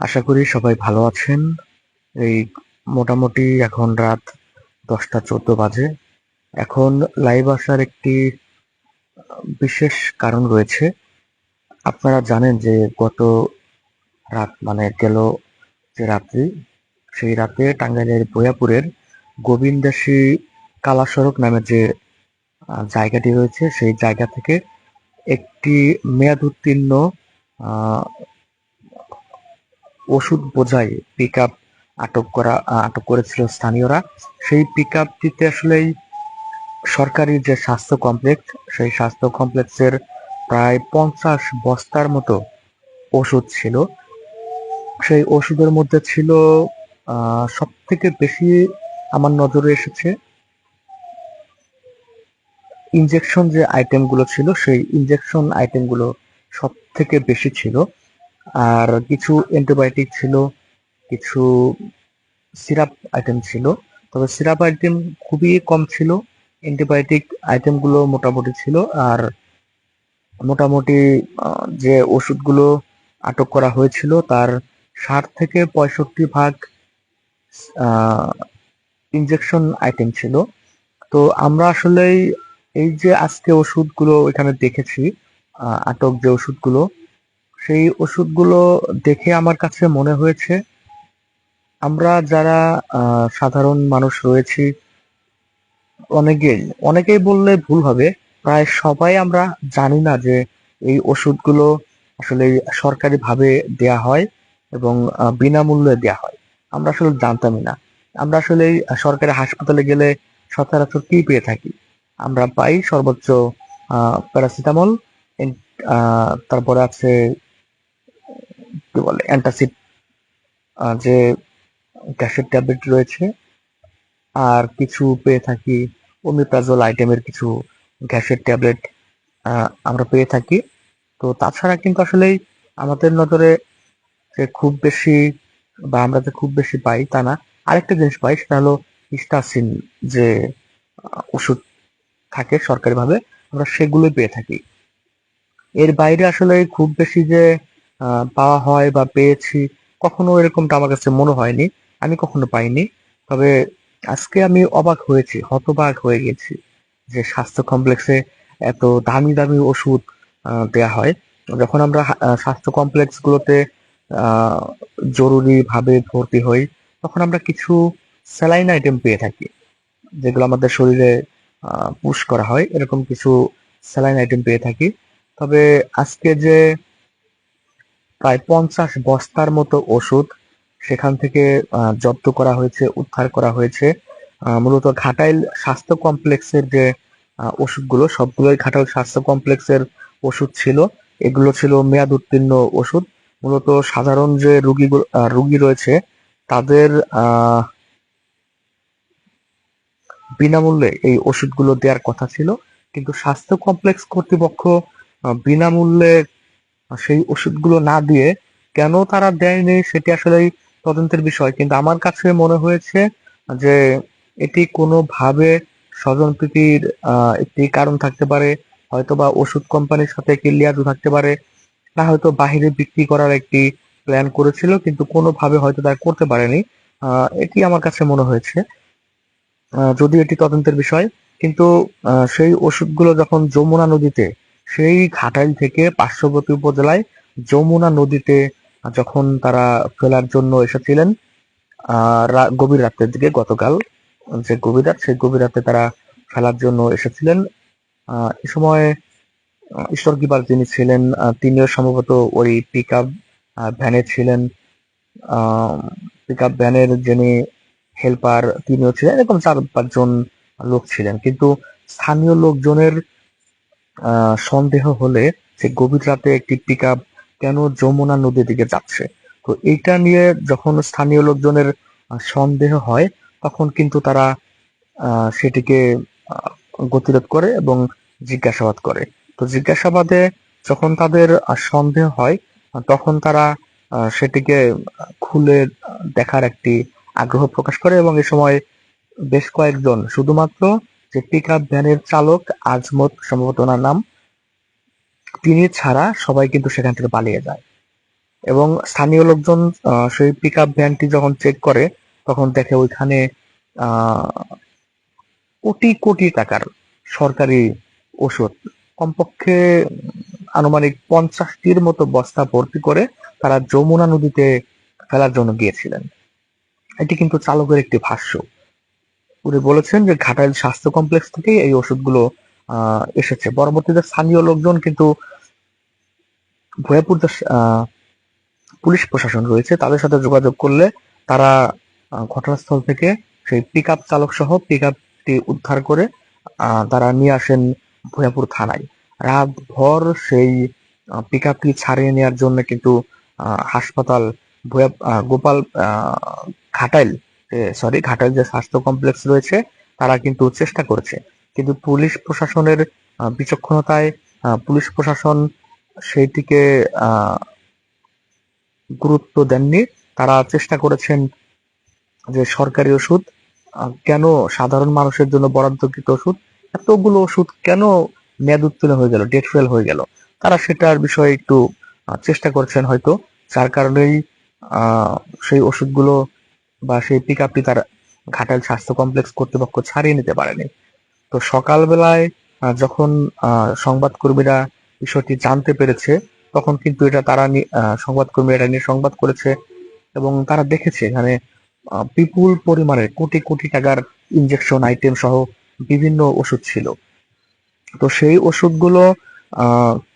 আশা করি সবাই ভালো আছেন। এই মোটামুটি এখন রাত 10টা 14 বাজে। এখন লাইভ আসার একটি বিশেষ কারণ রয়েছে। আপনারা জানেন যে গত রাত মানে গেল যে রাত্রি, সেই রাতে টাঙ্গাইলের ভৈয়াপুরের গোবিন্দাসী কালা সড়ক নামের যে জায়গাটি রয়েছে, সেই জায়গা থেকে একটি মেয়াদ উত্তীর্ণ আহ, ওষুধ বোঝাই পিকআপ আটক করেছিল স্থানীয়রা। সেই পিকআপটিতে আসলেই সরকারি যে স্বাস্থ্য কমপ্লেক্স, সেই স্বাস্থ্য কমপ্লেক্সের প্রায় 50 বস্তার মতো ওষুধ ছিল। সেই ওষুধের মধ্যে ছিল সব থেকে বেশি আমার নজরে এসেছে ইনজেকশন যে আইটেমগুলো ছিল, সেই ইনজেকশন আইটেমগুলো সব থেকে বেশি ছিল। আর কিছু অ্যান্টিবায়োটিক ছিল, কিছু সিরাপ আইটেম ছিল। তবে সিরাপ আইটেম খুবই কম ছিল, অ্যান্টিবায়োটিক আইটেমগুলো মোটামুটি ছিল। আর মোটামুটি যে ওষুধগুলো আটক করা হয়েছিল তার 60 থেকে 65 ভাগ ইনজেকশন আইটেম ছিল। তো আমরা আসলেই এই যে আজকে ওষুধগুলো এখানে দেখেছি, আটক যে ওষুধগুলো, সেই ওষুধগুলো দেখে আমার কাছে মনে হয়েছে আমরা যারা সাধারণ মানুষ রয়েছি, অনেকেই অনেকেই বললে ভুল হবে, প্রায় সবাই আমরা জানি না যে এই ওষুধগুলো আসলে সরকারি ভাবে দেয়া হয় এবং বিনামূল্যে দেয়া হয়। আমরা আসলে জানতামই না। আমরা আসলে সরকারি হাসপাতালে গেলে সচরাচর কি পেয়ে থাকি? আমরা পাই সর্বোচ্চ প্যারাসিটামল, তারপরে আছে কি বলে অ্যান্টাসিড, যে গ্যাসের ট্যাবলেট রয়েছে। আর কিছু পেয়ে থাকি ওমিপ্রাজল আইটেমের কিছু গ্যাসের ট্যাবলেট আমরা পেয়ে থাকি। তো তাছাড়া কিন্তু আসলেই আমাদের নজরে যে খুব বেশি বা আমরা যে খুব বেশি পাই তা না। আরেকটা জিনিস পাই, সেটা হলো স্টাসিন, যে ওষুধ থাকে সরকারিভাবে, আমরা সেগুলোই পেয়ে থাকি। এর বাইরে আসলে খুব বেশি যে পাওয়া হয় বা পেয়েছি, কখনো এরকমটা আমার কাছে মনে হয়নি। আমি কখনো পাইনি। তবে আজকে আমি অবাক হয়েছি, হতবাক হয়ে গেছি যে স্বাস্থ্য কমপ্লেক্সে এত দামি দামি ওষুধ দেয়া হয়। যখন আমরা স্বাস্থ্য কমপ্লেক্স গুলোতে আহ জরুরি ভাবে ভর্তি হই, তখন আমরা কিছু স্যালাইন আইটেম পেয়ে থাকি, যেগুলো আমাদের শরীরে পুশ করা হয়, এরকম কিছু স্যালাইন আইটেম পেয়ে থাকি। তবে আজকে যে প্রায় 50 বস্তার মতো ওষুধ সেখান থেকে জব্দ করা হয়েছে, উদ্ধার করা হয়েছে, মূলত ঘাটাইল স্বাস্থ্য কমপ্লেক্সের যে ওষুধগুলো, সবগুলোই ঘাটাইল স্বাস্থ্য কমপ্লেক্সের ওষুধ ছিল। এগুলো ছিল মেয়াদ উত্তীর্ণ ওষুধ। মূলত সাধারণ যে রুগী রয়েছে তাদের বিনামূল্যে এই ওষুধগুলো দেওয়ার কথা ছিল, কিন্তু স্বাস্থ্য কমপ্লেক্স কর্তৃপক্ষ বিনামূল্যে সেই ওষুধগুলো না দিয়ে কেন তারা দেয়নি সেটি আসলে তদন্তের বিষয়। কিন্তু আমার কাছে মনে হয়েছে যে এটি কোনোভাবে স্বজনপ্রীতির একটি কারণ থাকতে পারে, হয়তোবা ওষুধ কোম্পানির সাথে একটি লিয়াজু থাকতে পারে, না হয়তো বাহিরে বিক্রি করার একটি প্ল্যান করেছিল কিন্তু কোনোভাবে হয়তো তারা করতে পারেনি। এটি আমার কাছে মনে হয়েছে, যদিও এটি তদন্তের বিষয়। কিন্তু সেই ওষুধগুলো যখন যমুনা নদীতে, সেই ঘাটাইল থেকে পার্শ্ববর্তী উপজেলায় যমুনা নদীতে যখন তারা ফেলার জন্য এসেছিলেন, গভীর রাতের দিকে, গতকাল যে গভীর রাত, সেই গভীর রাতে তারা ফেলার জন্য এসেছিলেন। এ সময় ঈশ্বর কিপার যিনি ছিলেন, তিনিও সম্ভবত ওই পিক আপ ভ্যানে ছিলেন। পিক আপ ভ্যানের যিনি হেল্পার, তিনিও ছিলেন, এরকম 4-5 জন লোক ছিলেন। কিন্তু স্থানীয় লোকজনের সন্দেহ হলে যে গভীর রাতে একটি পিকআপ কেন যমুনা নদীর দিকে যাচ্ছে, তো এইটা নিয়ে যখন স্থানীয় লোকজনের সন্দেহ হয়, তখন কিন্তু তারা সেটিকে আহ, গতিরোধ করে এবং জিজ্ঞাসাবাদ করে। তো জিজ্ঞাসাবাদে যখন তাদের সন্দেহ হয়, তখন তারা সেটিকে খুলে দেখার একটি আগ্রহ প্রকাশ করে এবং এ সময় বেশ কয়েকজন, শুধুমাত্র যে পিকআপ ভ্যানের চালক আজমত সম্ভবত ওনার নাম, তিনি ছাড়া সবাই কিন্তু সেখান থেকে পালিয়ে যায়। এবং স্থানীয় লোকজন সেই পিক আপ ভ্যানটি যখন চেক করে তখন দেখে ওইখানে আহ কোটি কোটি টাকার সরকারি ওষুধ, কমপক্ষে আনুমানিক 50টির মতো বস্তা ভর্তি করে তারা যমুনা নদীতে ফেলার জন্য গিয়েছিলেন। এটি কিন্তু চালকের একটি ভাষ্য। উনি বলেছেন যে ঘাটাইল স্বাস্থ্য কমপ্লেক্স থেকে এই ওষুধগুলো এসেছে। পরবর্তীতে স্থানীয় লোকজন কিন্তু ভয়াপুর যে পুলিশ প্রশাসন রয়েছে তাদের সাথে যোগাযোগ করলে তারা ঘটনাস্থল থেকে সেই পিক আপ চালক সহ পিক আপটি উদ্ধার করে তারা নিয়ে আসেন ভয়াপুর থানায়। রাতভর সেই পিক আপটি ছাড়িয়ে নেওয়ার জন্য কিন্তু হাসপাতাল গোপাল ঘাটাইল যে স্বাস্থ্য কমপ্লেক্স রয়েছে তারা কিন্তু চেষ্টা করেছে, কিন্তু পুলিশ প্রশাসনের বিচক্ষণতায় পুলিশ প্রশাসন সেইটিকে গুরুত্ব দেননি। তারা চেষ্টা করেছেন যে সরকারি ওষুধ কেন সাধারণ মানুষের জন্য বরাদ্দকৃত ওষুধ এতগুলো ওষুধ কেন মেয়াদ উত্তীর্ণ হয়ে গেল, ডেট ফেল হয়ে গেল, তারা সেটার বিষয়ে একটু চেষ্টা করছেন হয়তো, যার কারণেই সেই ওষুধগুলো বা সেই পিক আপটি তার ঘাটাইল স্বাস্থ্য কমপ্লেক্স কর্তৃপক্ষ ছাড়িয়ে নিতে পারেনি। তো সকালবেলায় যখন সংবাদকর্মীরা বিষয়টি জানতে পেরেছে তখন কিন্তু এটা তারা সংবাদকর্মীরা এটা নিয়ে সংবাদ করেছে এবং তারা দেখেছে এখানে বিপুল পরিমাণের কোটি কোটি টাকার ইনজেকশন আইটেম সহ বিভিন্ন ওষুধ ছিল। তো সেই ওষুধগুলো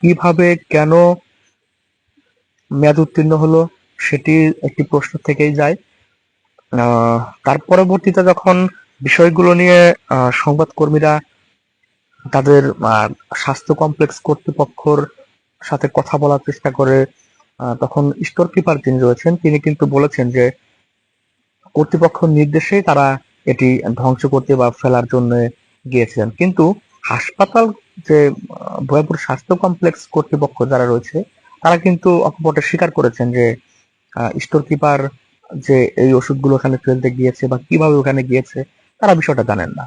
কিভাবে কেন মেয়াদ উত্তীর্ণ হলো সেটি একটি প্রশ্ন থেকেই যায়। তার পরবর্তীতে যখন বিষয়গুলো নিয়ে সংবাদকর্মীরা তাদের স্বাস্থ্য কমপ্লেক্স কর্তৃপক্ষর সাথে কথা বলার চেষ্টা করে তখন স্টোর কিপার যিনি রয়েছেন তিনি কিন্তু বলেছেন যে কর্তৃপক্ষ নির্দেশেই তারা এটি ধ্বংস করতে বা ফেলার জন্য গিয়েছিলেন, কিন্তু হাসপাতাল যে ভয়াপুর স্বাস্থ্য কমপ্লেক্স কর্তৃপক্ষ যারা রয়েছে তারা কিন্তু অকপটে স্বীকার করেছেন যে স্টোর কিপার যে এই ওষুধগুলো ওখানে ফেলতে গিয়েছে বা কিভাবে ওখানে গিয়েছে তারা বিষয়টা জানেন না।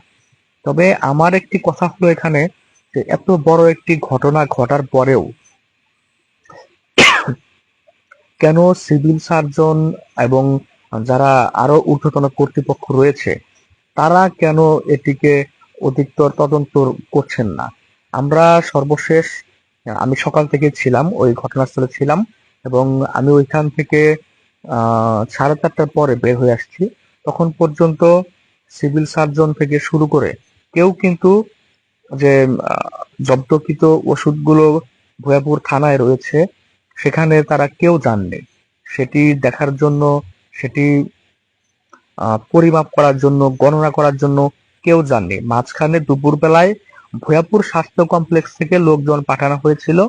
তবে আমার একটি কথা হলো এখানে যে এত বড় একটি ঘটনা ঘটার পরেও কেন সিভিল সার্জন এবং যারা আরো ঊর্ধ্বতন কর্তৃপক্ষ রয়েছে তারা কেন এটিকে অধিকতর তদন্ত করছেন না? আমরা সর্বশেষ আমি সকাল থেকে ছিলাম ওই ঘটনাস্থলে ছিলাম এবং আমি ওইখান থেকে 4:30টার পরে বের হয়ে আসছি। তখন পর্যন্ত সিভিল সার্জন থেকে শুরু করে কেউ কিন্তু যে জব্দকৃত ওষুধগুলো ভয়াপুর থানায় রয়েছে সেখানে তারা কেউ যাননি সেটি দেখার জন্য, সেটি পরিমাপ করার জন্য, গণনা করার জন্য কেউ যাননি। মাঝখানে দুপুর বেলায় ভয়াপুর স্বাস্থ্য কমপ্লেক্স থেকে লোকজন পাঠানো হয়েছিল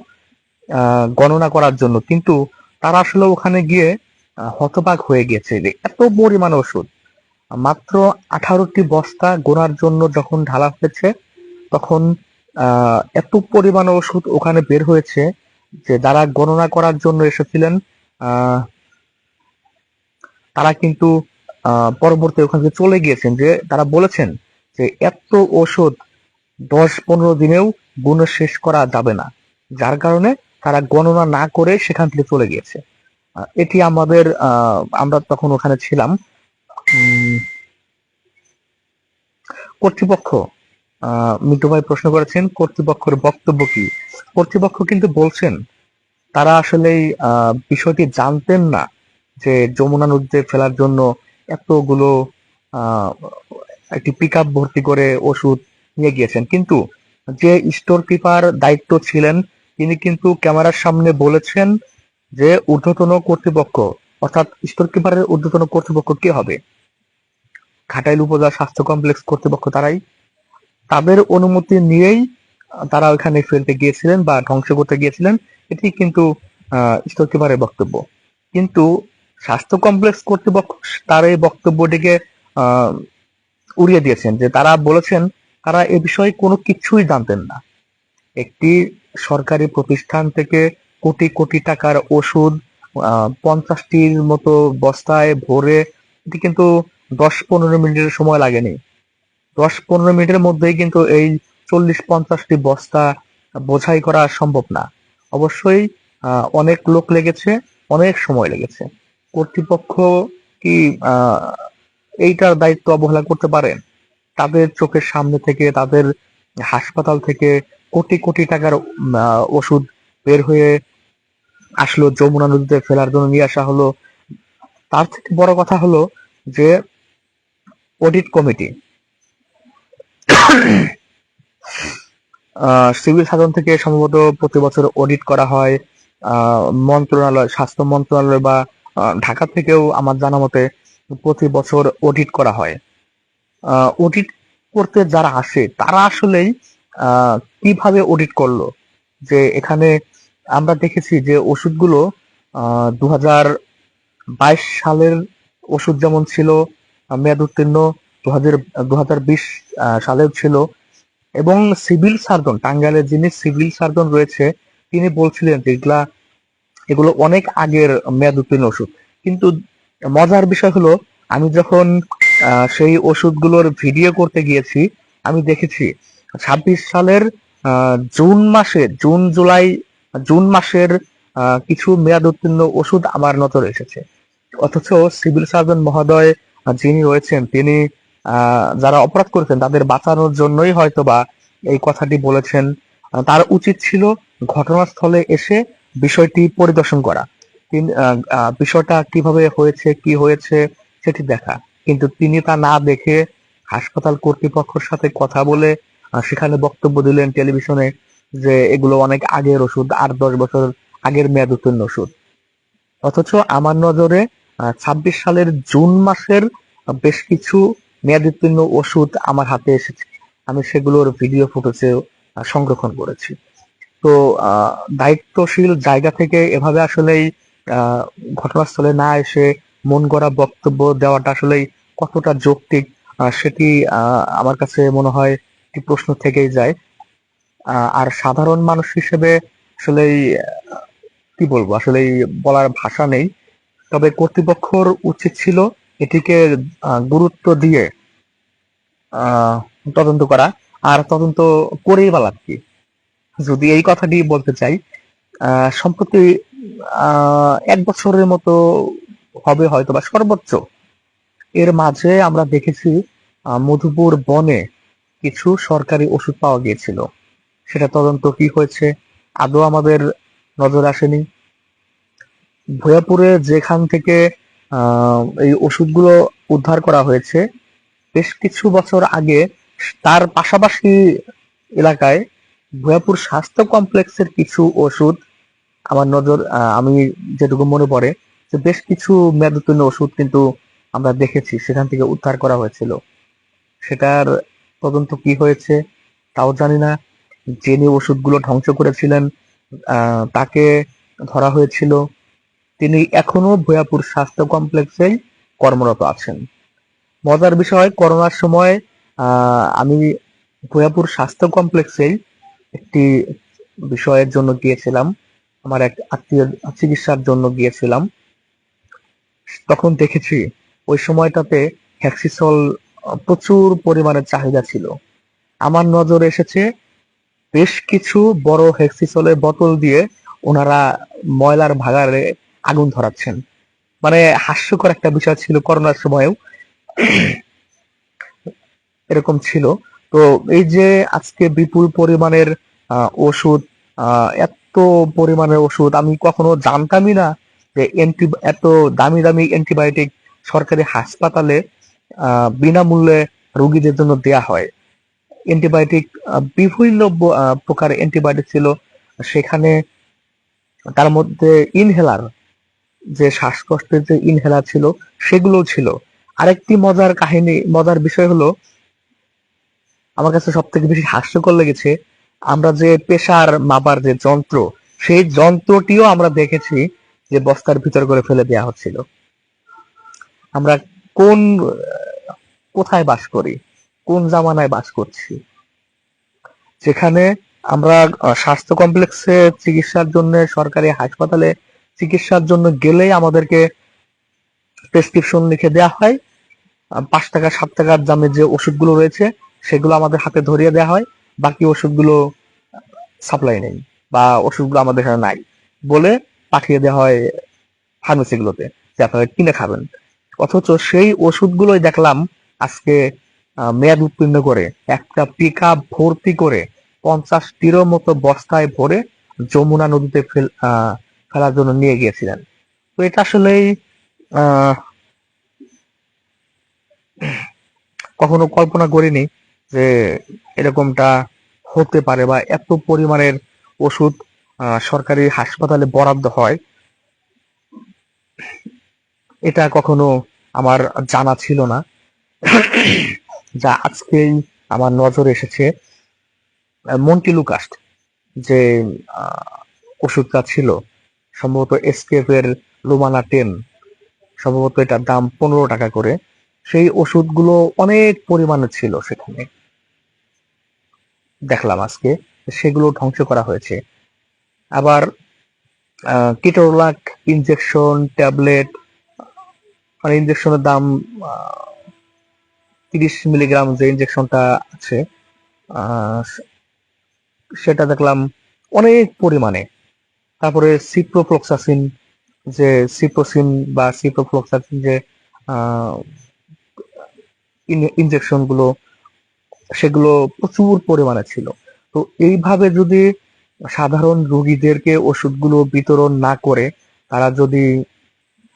গণনা করার জন্য, কিন্তু তারা আসলে ওখানে গিয়ে হতবাক হয়ে গেছে যে এত পরিমাণ ওষুধ মাত্র 18টি বস্তা গোনার জন্য যখন ঢালা হয়েছে তখন এত পরিমাণ ওষুধ ওখানে বের হয়েছে যে যারা গণনা করার জন্য এসেছিলেন তারা কিন্তু পরবর্তী ওখান থেকে চলে গিয়েছেন, যে তারা বলেছেন যে এত ওষুধ 10-15 দিনেও গুণে শেষ করা যাবে না, যার কারণে তারা গণনা না করে সেখান থেকে চলে গিয়েছে। এটি আমাদের আমরা তখন ওখানে ছিলাম। কর্তৃপক্ষ মিন্টু ভাই প্রশ্ন করেছেন কর্তৃপক্ষের বক্তব্য কি। কর্তৃপক্ষ কিন্তু বলছেন তারা আসলে বিষয়টি জানতেন না যে যমুনা নদীতে ফেলার জন্য এতগুলো একটি পিক আপ ভর্তি করে ওষুধ নিয়ে গিয়েছেন, কিন্তু যে স্টোর কিপার দায়িত্ব ছিলেন তিনি কিন্তু ক্যামেরার সামনে বলেছেন যে ঊর্ধ্বতন কর্তৃপক্ষ অর্থাৎ স্টোর কিপারের ঊর্ধ্বতন কর্তৃপক্ষ কে হবে, ঘাটাইল উপজেলা স্বাস্থ্য কমপ্লেক্স কর্তৃপক্ষ তারাই, তাদের অনুমতি নিয়েই তারা ওখানে ফেলতে গিয়েছিলেন বা ধ্বংস করতে গিয়েছিলেন, এটি কিন্তু স্টোর কিপারের বক্তব্য। কিন্তু স্বাস্থ্য কমপ্লেক্স কর্তৃপক্ষ তার এই বক্তব্যটিকে উড়িয়ে দিয়েছেন, যে তারা বলেছেন তারা এ বিষয়ে কোনো কিছুই জানতেন না। একটি সরকারি প্রতিষ্ঠান থেকে কোটি কোটি টাকার ওষুধ 50টির মতো বস্তায় ভরে, এটি কিন্তু 10-15 মিনিটের সময় লাগেনি। 10-15 মিনিটের মধ্যেই কিন্তু এই 40-50টি বস্তা বোঝাই করা সম্ভব না। অবশ্যই অনেক লোক লেগেছে, অনেক সময় লেগেছে। কর্তৃপক্ষ কি এইটার দায়িত্ব অবহেলা করতে পারেন? তাদের চোখের সামনে থেকে, তাদের হাসপাতাল থেকে কোটি কোটি টাকার ওষুধ বের হয়ে আসলো, যমুনা নদীতে ফেলার জন্য নিয়ে আসা হলো। তার থেকে বড় কথা হলো যে অডিট কমিটি সিভিল সার্জন থেকে সম্ভবত প্রতি বছর অডিট করা হয়। মন্ত্রণালয়, স্বাস্থ্য মন্ত্রণালয় বা ঢাকা থেকেও আমার জানা মতে প্রতি বছর অডিট করা হয়। অডিট করতে যারা আসে তারা আসলেই কিভাবে অডিট করলো, যে এখানে আমরা দেখেছি যে ওষুধগুলো 2022 সালের ওষুধ যেমন ছিল মেয়াদ উত্তীর্ণ, 2020 সালেও ছিল। এবং সিভিল সার্জন, টাঙ্গাইলের যিনি সিভিল সার্জন রয়েছে তিনি বলছিলেন যে এগুলো অনেক আগের মেয়াদ উত্তীর্ণ ওষুধ। কিন্তু মজার বিষয় হলো, আমি যখন সেই ওষুধগুলোর ভিডিও করতে গিয়েছি, আমি দেখেছি 26 সালের জুন মাসের কিছু মেয়াদ উত্তীর্ণ ওষুধ আমার নজরে এসেছে। অথচ সিভিল সার্জন মহোদয় যিনি রয়েছেন তিনি যারা অপরাধ করেছেন তাদের বাঁচানোর জন্যই হয়তোবা এই কথাটি বলেছেন। তার উচিত ছিল ঘটনাস্থলে এসে বিষয়টি পরিদর্শন করা, বিষয়টা কিভাবে হয়েছে, কি হয়েছে সেটি দেখা। কিন্তু তিনি তা না দেখে হাসপাতাল কর্তৃপক্ষের সাথে কথা বলে সেখানে বক্তব্য দিলেন টেলিভিশনে যে এগুলো অনেক আগের ওষুধ, 8-10 বছর আগের মেয়াদ উত্তীর্ণ ওষুধ। অথচ আমার নজরে 26 সালের জুন মাসের বেশ কিছু মেয়াদ উত্তীর্ণ ওষুধ আমার হাতে এসেছে। আমি সেগুলোর ভিডিও ফুটেজে সংরক্ষণ করেছি। তো দায়িত্বশীল জায়গা থেকে এভাবে আসলেই ঘটনাস্থলে না এসে মন গড়া বক্তব্য দেওয়াটা আসলেই কতটা যৌক্তিক, সেটি আমার কাছে মনে হয় একটি প্রশ্ন থেকেই যায়। আর সাধারণ মানুষ হিসেবে আসলেই কি বলবো, আসলেই বলার ভাষা নেই। তবে কর্তৃপক্ষর উচিত ছিল এটিকে গুরুত্ব দিয়ে তদন্ত করা, আর তদন্ত করেই বা লাভ কি। যদি এই কথাটি বলতে চাই, সম্প্রতি 1 বছরের মতো হবে হয়তো বা সর্বোচ্চ, এর মাঝে আমরা দেখেছি মধুপুর বনে কিছু সরকারি ওষুধ পাওয়া গিয়েছিল। সেটা তদন্ত কি হয়েছে আদৌ আমাদের নজরে আসেনি। ভৈয়াপুরে যেখান থেকে এই ওষুধগুলো উদ্ধার করা হয়েছে বেশ কিছু বছর আগে, তার পাশাপাশি এলাকায় ভৈয়াপুর স্বাস্থ্য কমপ্লেক্সের কিছু ওষুধ আমার আমি যেটুকু মনে পড়ে যে বেশ কিছু মেয়াদ উত্তীর্ণ ওষুধ কিন্তু আমরা দেখেছি সেখান থেকে উদ্ধার করা হয়েছিল। সেটার তদন্ত কি হয়েছে তাও জানি না। যিনি ওষুধগুলো ধ্বংস করেছিলেন তাকে ধরা হয়েছিল, তিনি এখনো ভৈয়াপুর স্বাস্থ্য কমপ্লেক্সেই কর্মরত আছেন। মজার বিষয়, করোনার সময় আমি ভৈয়াপুর স্বাস্থ্য কমপ্লেক্সেই একটি বিষয়ের জন্য গিয়েছিলাম, আমার এক আত্মীয় চিকিৎসার জন্য গিয়েছিলাম। তখন দেখেছি ওই সময়টাতে হ্যাক্সিসল প্রচুর পরিমাণে চাহিদা ছিল। আমার নজরে এসেছে বেশ কিছু বড় হ্যাক্সিসলের বোতল দিয়ে ওনারা ময়লার ভাগাড়ে আগুন ধরাচ্ছেন। মানে হাস্যকর একটা বিষয় ছিল, করোনার সময়ও এরকম ছিল। তো এই যে আজকে বিপুল পরিমাণের ওষুধ, এত পরিমাণের ওষুধ আমি কখনো জানতামই না যে এত দামি দামি অ্যান্টিবায়োটিক সরকারি হাসপাতালে বিনামূল্যে রোগীদের জন্য দেয়া হয়। অ্যান্টিবায়োটিক বিভিন্ন প্রকার অ্যান্টিবায়োটিক ছিল সেখানে। তার মধ্যে ইনহেলার, যে শ্বাসকষ্টের যে ইনহেলার ছিল সেগুলো ছিল। আরেকটি মজার বিষয় হলো, আমার কাছে সব থেকে বেশি হাস্যকর লেগেছে, আমরা যে প্রেসার মাপার যে যন্ত্র, সেই যন্ত্রটিও আমরা দেখেছি যে বস্তার ভিতর করে ফেলে দেওয়া হচ্ছিল। আমরা কোন কোথায় বাস করি, কোন জামানায় বাস করছি, যেখানে আমরা স্বাস্থ্য কমপ্লেক্সে চিকিৎসার জন্য, সরকারি হাসপাতালে চিকিৎসার জন্য গেলেই আমাদেরকে প্রেসক্রিপশন লিখে দেওয়া হয়, 5 টাকা 7 টাকার দামে যে ওষুধগুলো রয়েছে সেগুলো আমাদের হাতে ধরিয়ে দেওয়া হয়, বাকি ওষুধগুলো সাপ্লাই নেই বা ওষুধগুলো আমাদের এখানে নাই বলে পাঠিয়ে দেওয়া হয় ফার্মেসিগুলোতে যে আপনারা কিনে খাবেন, অথচ সেই ওষুধগুলোই দেখলাম আজকে মেয়াদ উত্তীর্ণ করে একটা পিক আপ ভর্তি করে 50টিরও মতো বস্তায় ভরে যমুনা নদীতে ফেলার জন্য নিয়ে গিয়েছিলেন। তো এটা আসলেই আহ কখনো কল্পনা করিনি যে এরকমটা হতে পারে বা এত পরিমাণের ওষুধ সরকারি হাসপাতালে বরাদ্দ হয়, এটা কখনো আমার জানা ছিল না। যা আজকেই আমার নজরে এসেছে। মন্টিলুকাস্ট যে আহ, ওষুধটা ছিল, সম্ভবত এসকেপ এর লুমানা 10, সম্ভবত এটার দাম 15 টাকা করে। সেই ওষুধগুলো অনেক পরিমাণে ছিল সেখানে, দেখলাম আজকে সেগুলো ধ্বংস করা হয়েছে। আবার কিটোরলাক ইনজেকশন ট্যাবলেট, মানে ইনজেকশনের দাম 30 মিলিগ্রাম যে ইনজেকশনটা আছে, আহ, সেটা দেখলাম অনেক পরিমাণে। তারপরে সিপ্রোফ্লক্সাসিন, যে সিপ্রোসিন বা সিপ্রোফ্লক্সাসিন যে ইনজেকশন গুলো, সেগুলো প্রচুর পরিমাণে ছিল। তো এইভাবে যদি সাধারণ রোগীদেরকে ওষুধগুলো বিতরণ না করে তারা যদি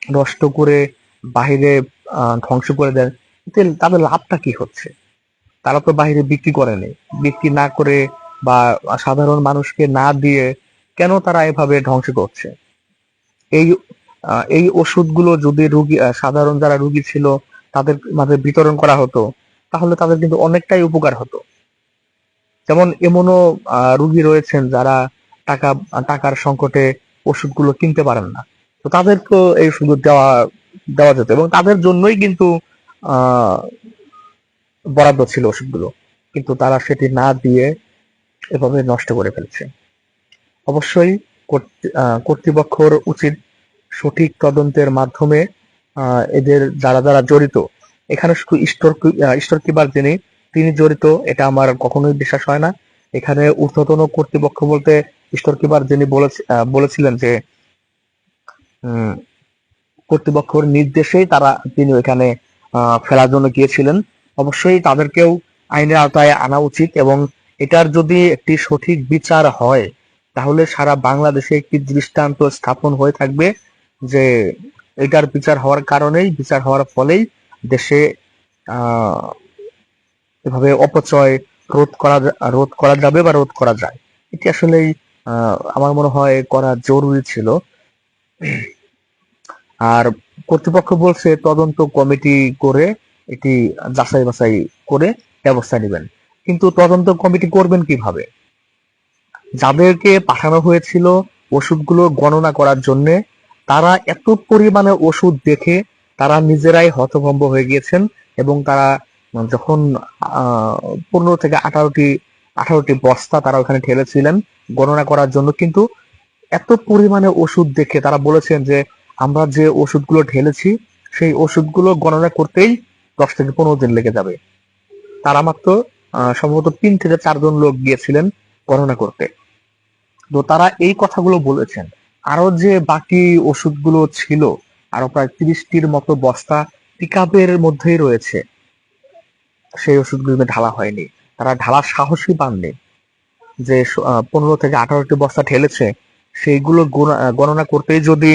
নষ্ট করে বাহিরে ধ্বংস করে দেন, এতে তাদের লাভটা কি হচ্ছে? তারা তো বাহিরে বিক্রি করেনি, বিক্রি না করে বা সাধারণ মানুষকে না দিয়ে কেন তারা এভাবে ধ্বংস করছে? এই এই ওষুধগুলো যদি সাধারণ যারা রুগী ছিল তাদের মাঝে বিতরণ করা হতো, তাহলে তাদের কিন্তু অনেকটাই উপকার হতো। যেমন এমনও রুগী রয়েছেন যারা টাকা টাকার সংকটে ওষুধগুলো কিনতে পারেন না, তো তাদেরকেও এই ওষুধ দেওয়া দেওয়া যেত, এবং তাদের জন্যই কিন্তু আহ বরাদ্দ ছিল ওষুধগুলো, কিন্তু তারা সেটি না দিয়ে এভাবে নষ্ট করে ফেলছে। অবশ্যই কর্তৃপক্ষের উচিত সঠিক তদন্তের মাধ্যমে এদের যারা যারা জড়িত, এখানে শুধু স্টোর কিপার যিনি, তিনি জড়িত এটা আমার কখনোই বিশ্বাস হয় না। এখানে ঊর্ধ্বতন কর্তৃপক্ষ বলতে স্টোর কিপার যিনি বলেছিলেন যে কর্তৃপক্ষের নির্দেশেই তিনি এখানে ফেলার জন্য গিয়েছিলেন। অবশ্যই তাদেরকেও আইনের আওতায় আনা উচিত, এবং এটার যদি একটি সঠিক বিচার হয় তাহলে সারা বাংলাদেশে একটি দৃষ্টান্ত স্থাপন হয়ে থাকবে যে এটার বিচার হওয়ার ফলেই দেশে আহ এভাবে অপচয় রোধ করা যাবে বা রোধ করা যায়। এটি আসলেই আমার মনে হয় করা জরুরি ছিল। আর কর্তৃপক্ষ বলছে তদন্ত কমিটি করে এটি যাচাই বাছাই করে ব্যবস্থা নেবেন, কিন্তু তদন্ত কমিটি করবেন কিভাবে? যাদেরকে পাঠানো হয়েছিল ওষুধগুলো গণনা করার জন্য, তারা এত পরিমাণে ওষুধ দেখে তারা নিজেরাই হতভম্ব হয়ে গিয়েছেন, এবং তারা যখন 15 থেকে 18টি বস্তা তারা ওখানে ঢেলেছিলেন গণনা করার জন্য, কিন্তু এত পরিমাণে ওষুধ দেখে তারা বলেছেন যে আমরা যে ওষুধগুলো ঢেলেছি সেই ওষুধগুলো গণনা করতেই 10 থেকে 15 দিন লেগে যাবে। তারা মাত্র সম্ভবত 3 থেকে 4 জন লোক গিয়েছিলেন গণনা করতে। তো তারা এই কথাগুলো বলেছেন। আরো যে বাকি ওষুধগুলো ছিল, আরো প্রায় 30টির মতো বস্তা পিকআপের মধ্যেই রয়েছে, সেই ওষুধগুলো ঢালা হয়নি। তারা ঢালার সাহসই পাননি। যে 15 থেকে 18টি বস্তা ঢেলেছে সেইগুলো গণনা করতেই যদি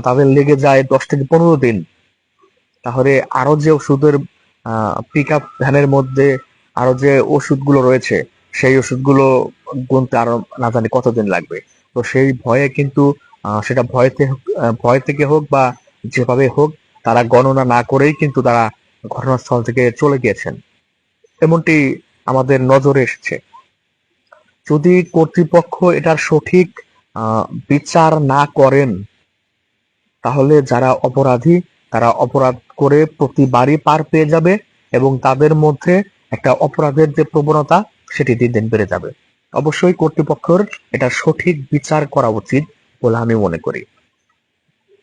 তাদের লেগে যায় 10 থেকে 15 দিন, তাহলে আরো যে ওষুধের পিক আপ ভ্যানের মধ্যে আরো যে ওষুধগুলো রয়েছে সেই ওষুধগুলো গুনতে আরো না জানি কতদিন লাগবে। তো সেই ভয়ে কিন্তু সেটা ভয় থেকে হোক বা যেভাবে হোক, তারা গণনা না করেই কিন্তু তারা ঘটনাস্থল থেকে চলে গিয়েছেন, এমনটি আমাদের নজরে এসেছে। যদি কর্তৃপক্ষ এটার সঠিক বিচার না করেন, তাহলে যারা অপরাধী তারা অপরাধ করে প্রতিবারই পার পেয়ে যাবে, এবং তাদের মধ্যে একটা অপরাধের যে প্রবণতা সেটি দিন দিন বেড়ে যাবে। অবশ্যই কর্তৃপক্ষের এটা সঠিক বিচার করা উচিত বলে আমি মনে করি।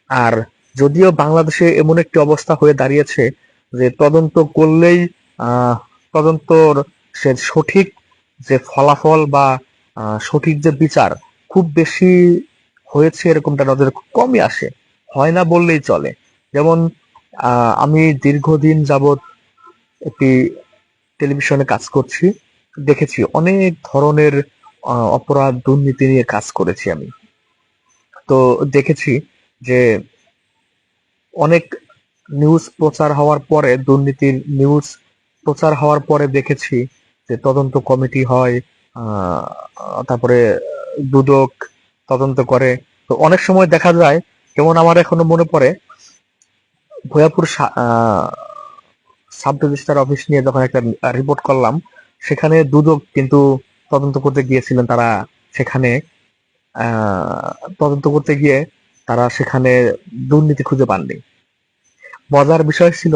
আর যদিও বাংলাদেশে এমন একটি অবস্থা হয়ে দাঁড়িয়েছে যে তদন্ত করলেই আহ তদন্তর সে সঠিক যে ফলাফল বা সঠিক যে বিচার খুব বেশি হয়েছে এরকমটা নজরে খুব কমই আসে। হয় না বললেই চলে। যেমন আমি দীর্ঘদিন যাবৎ একটি টেলিভিশনে কাজ করছি, দেখেছি অনেক ধরনের অপরাধ দুর্নীতি নিয়ে কাজ করেছি আমি। তো দেখেছি যে অনেক নিউজ প্রচার হওয়ার পরে, দুর্নীতির নিউজ প্রচার হওয়ার পরে দেখেছি যে তদন্ত কমিটি হয়, আহ, তারপরে দুদক তদন্ত করে। তো অনেক সময় দেখা যায়, যেমন আমার এখনো মনে পড়ে, ভৈয়াপুর সাব রেজিস্ট্রার অফিস নিয়ে যখন একটা রিপোর্ট করলাম, সেখানে দুদক কিন্তু তদন্ত করতে গিয়েছিলেন। তারা সেখানে আহ, তদন্ত করতে গিয়ে তারা সেখানে দুর্নীতি খুঁজে পাননি। মজার বিষয় ছিল,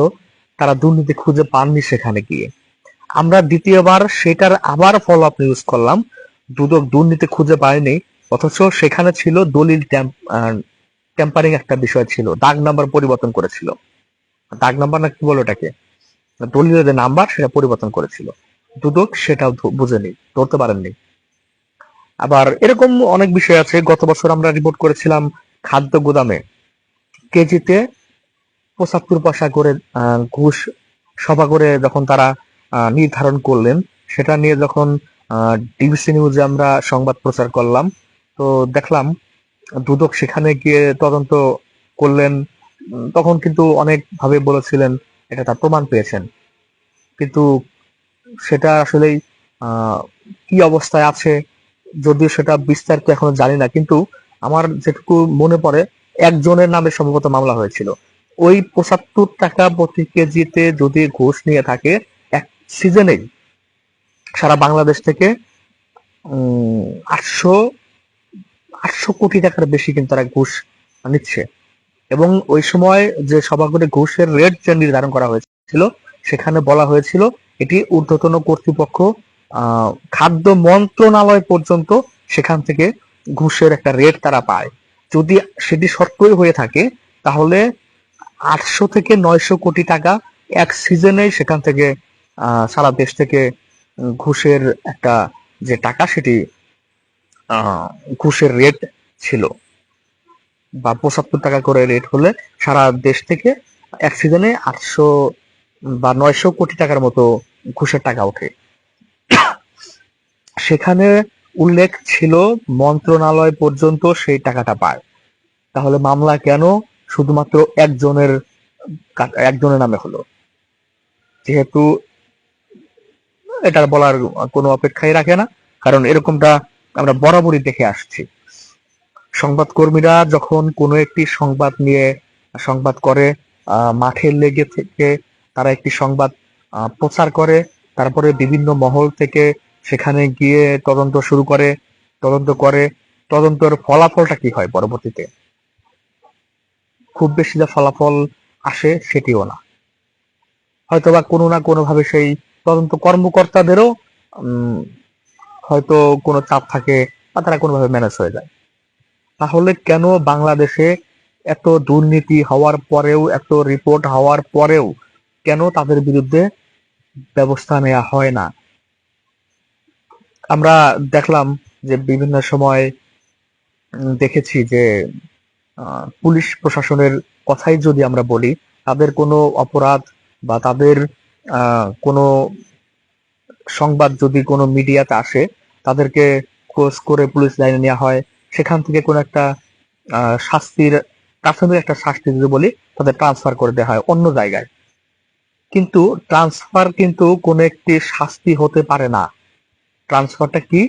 তারা দুর্নীতি খুঁজে পাননি সেখানে গিয়ে। আমরা দ্বিতীয়বার সেটার আবার ফলো আপ নিউজ করলাম, দুদক দুর্নীতি খুঁজে পায়নি, অথচ সেখানে ছিল দলিল টেম্পারিং একটা বিষয় ছিল, দাগ নাম্বার পরিবর্তন করেছিল। দাগ নাম্বার না কি বলে ওটাকে, দলিলের যে নাম্বার সেটা পরিবর্তন করেছিল। দুদক সেটাও বুঝেনি, ধরতে পারেননি। আবার এরকম অনেক বিষয় আছে। গত বছর আমরা রিপোর্ট করেছিলাম খাদ্য গুদামে কেজিতে ৭৫ পয়সা করে ঘুষ সভা করে যখন তারা নির্ধারণ করলেন, সেটা নিয়ে যখন ডিবিসি নিউজে আমরা সংবাদ প্রচার করলাম, তো দেখলাম দুদক সেখানে গিয়ে তদন্ত করলেন। তখন কিন্তু অনেক ভাবে বলেছিলেন এটা তার প্রমাণ পেয়েছেন, কিন্তু সেটা আসলেই আহ, কি অবস্থায় আছে যদিও সেটা বিস্তারিত এখনো জানি না, কিন্তু আমার যেটুকু মনে পড়ে একজনের নামে সম্ভবত মামলা হয়েছিল। ওই ৭৫ টাকা প্রতি কেজিতে যদি ঘুষ নিয়ে থাকে এক সিজনেই, সারা বাংলাদেশ থেকে ৮০০ ৮০০ কোটি টাকার বেশি কিন্তু তারা ঘুষ নিচ্ছে। এবং ওই সময় যে সভাগুলো ঘুষের রেট যে নির্ধারণ করা হয়েছিল, সেখানে বলা হয়েছিল এটি ঊর্ধ্বতন কর্তৃপক্ষ, খাদ্য মন্ত্রণালয় পর্যন্ত সেখান থেকে ঘুষের একটা রেট তারা পায়। যদি সেটি সত্যই হয়ে থাকে, তাহলে ৮০০ থেকে ৯০০ কোটি টাকা এক সিজনে সেখান থেকে সারা দেশ থেকে ঘুষের একটা যে টাকা, সেটি ঘুষের রেট ছিল, বা ৭৫ টাকা করে রেট হলে সারা দেশ থেকে এক সিজনে ৮০০ বা ৯০০ কোটি টাকার মতো ঘুষের টাকা ওঠে। সেখানে উল্লেখ ছিল মন্ত্রণালয় পর্যন্ত সেই টাকাটা পায়। তাহলে মামলা কেন শুধুমাত্র একজনের নামে হলো? যেহেতু এটার বলার কোনো অপেক্ষাই রাখে না, কারণ এরকমটা আমরা বরাবরই দেখে আসছি। সংবাদকর্মীরা যখন কোনো একটি সংবাদ নিয়ে সংবাদ করে, মাঠে লেগে থেকে তারা একটি সংবাদ প্রচার করে, তারপরে বিভিন্ন মহল থেকে সেখানে গিয়ে তদন্ত শুরু করে, তদন্ত করে, তদন্তের ফলাফলটা কি হয় পরবর্তীতে? খুব বেশি যে ফলাফল আসে সেটিও না। হয়তোবা কোনো না কোনো ভাবে সেই তদন্ত কর্মকর্তাদেরও হয়তো কোনো চাপ থাকে, বা তারা কোনোভাবে ম্যানেজ হয়ে যায়। তাহলে কেন বাংলাদেশে এত দুর্নীতি হওয়ার পরেও, এত রিপোর্ট হওয়ার পরেও কেন তাদের বিরুদ্ধে ব্যবস্থা নেওয়া হয় না? আমরা দেখলাম যে বিভিন্ন সময় দেখেছি যে পুলিশ প্রশাসনের কথাই যদি আমরা বলি, তাদের কোনো অপরাধ বা তাদের কোনো সংবাদ যদি কোনো মিডিয়াতে আসে, তাদেরকে খোঁজ করে পুলিশ লাইনে নেওয়া হয়। সেখান থেকে কোনো একটা শাস্তির, প্রাথমিক একটা শাস্তি যদি বলি, তাদের ট্রান্সফার করে দেওয়া হয় অন্য জায়গায়। কিন্তু ট্রান্সফার কিন্তু কোনো একটি শাস্তি হতে পারে না। ট্রান্সফারটা কি?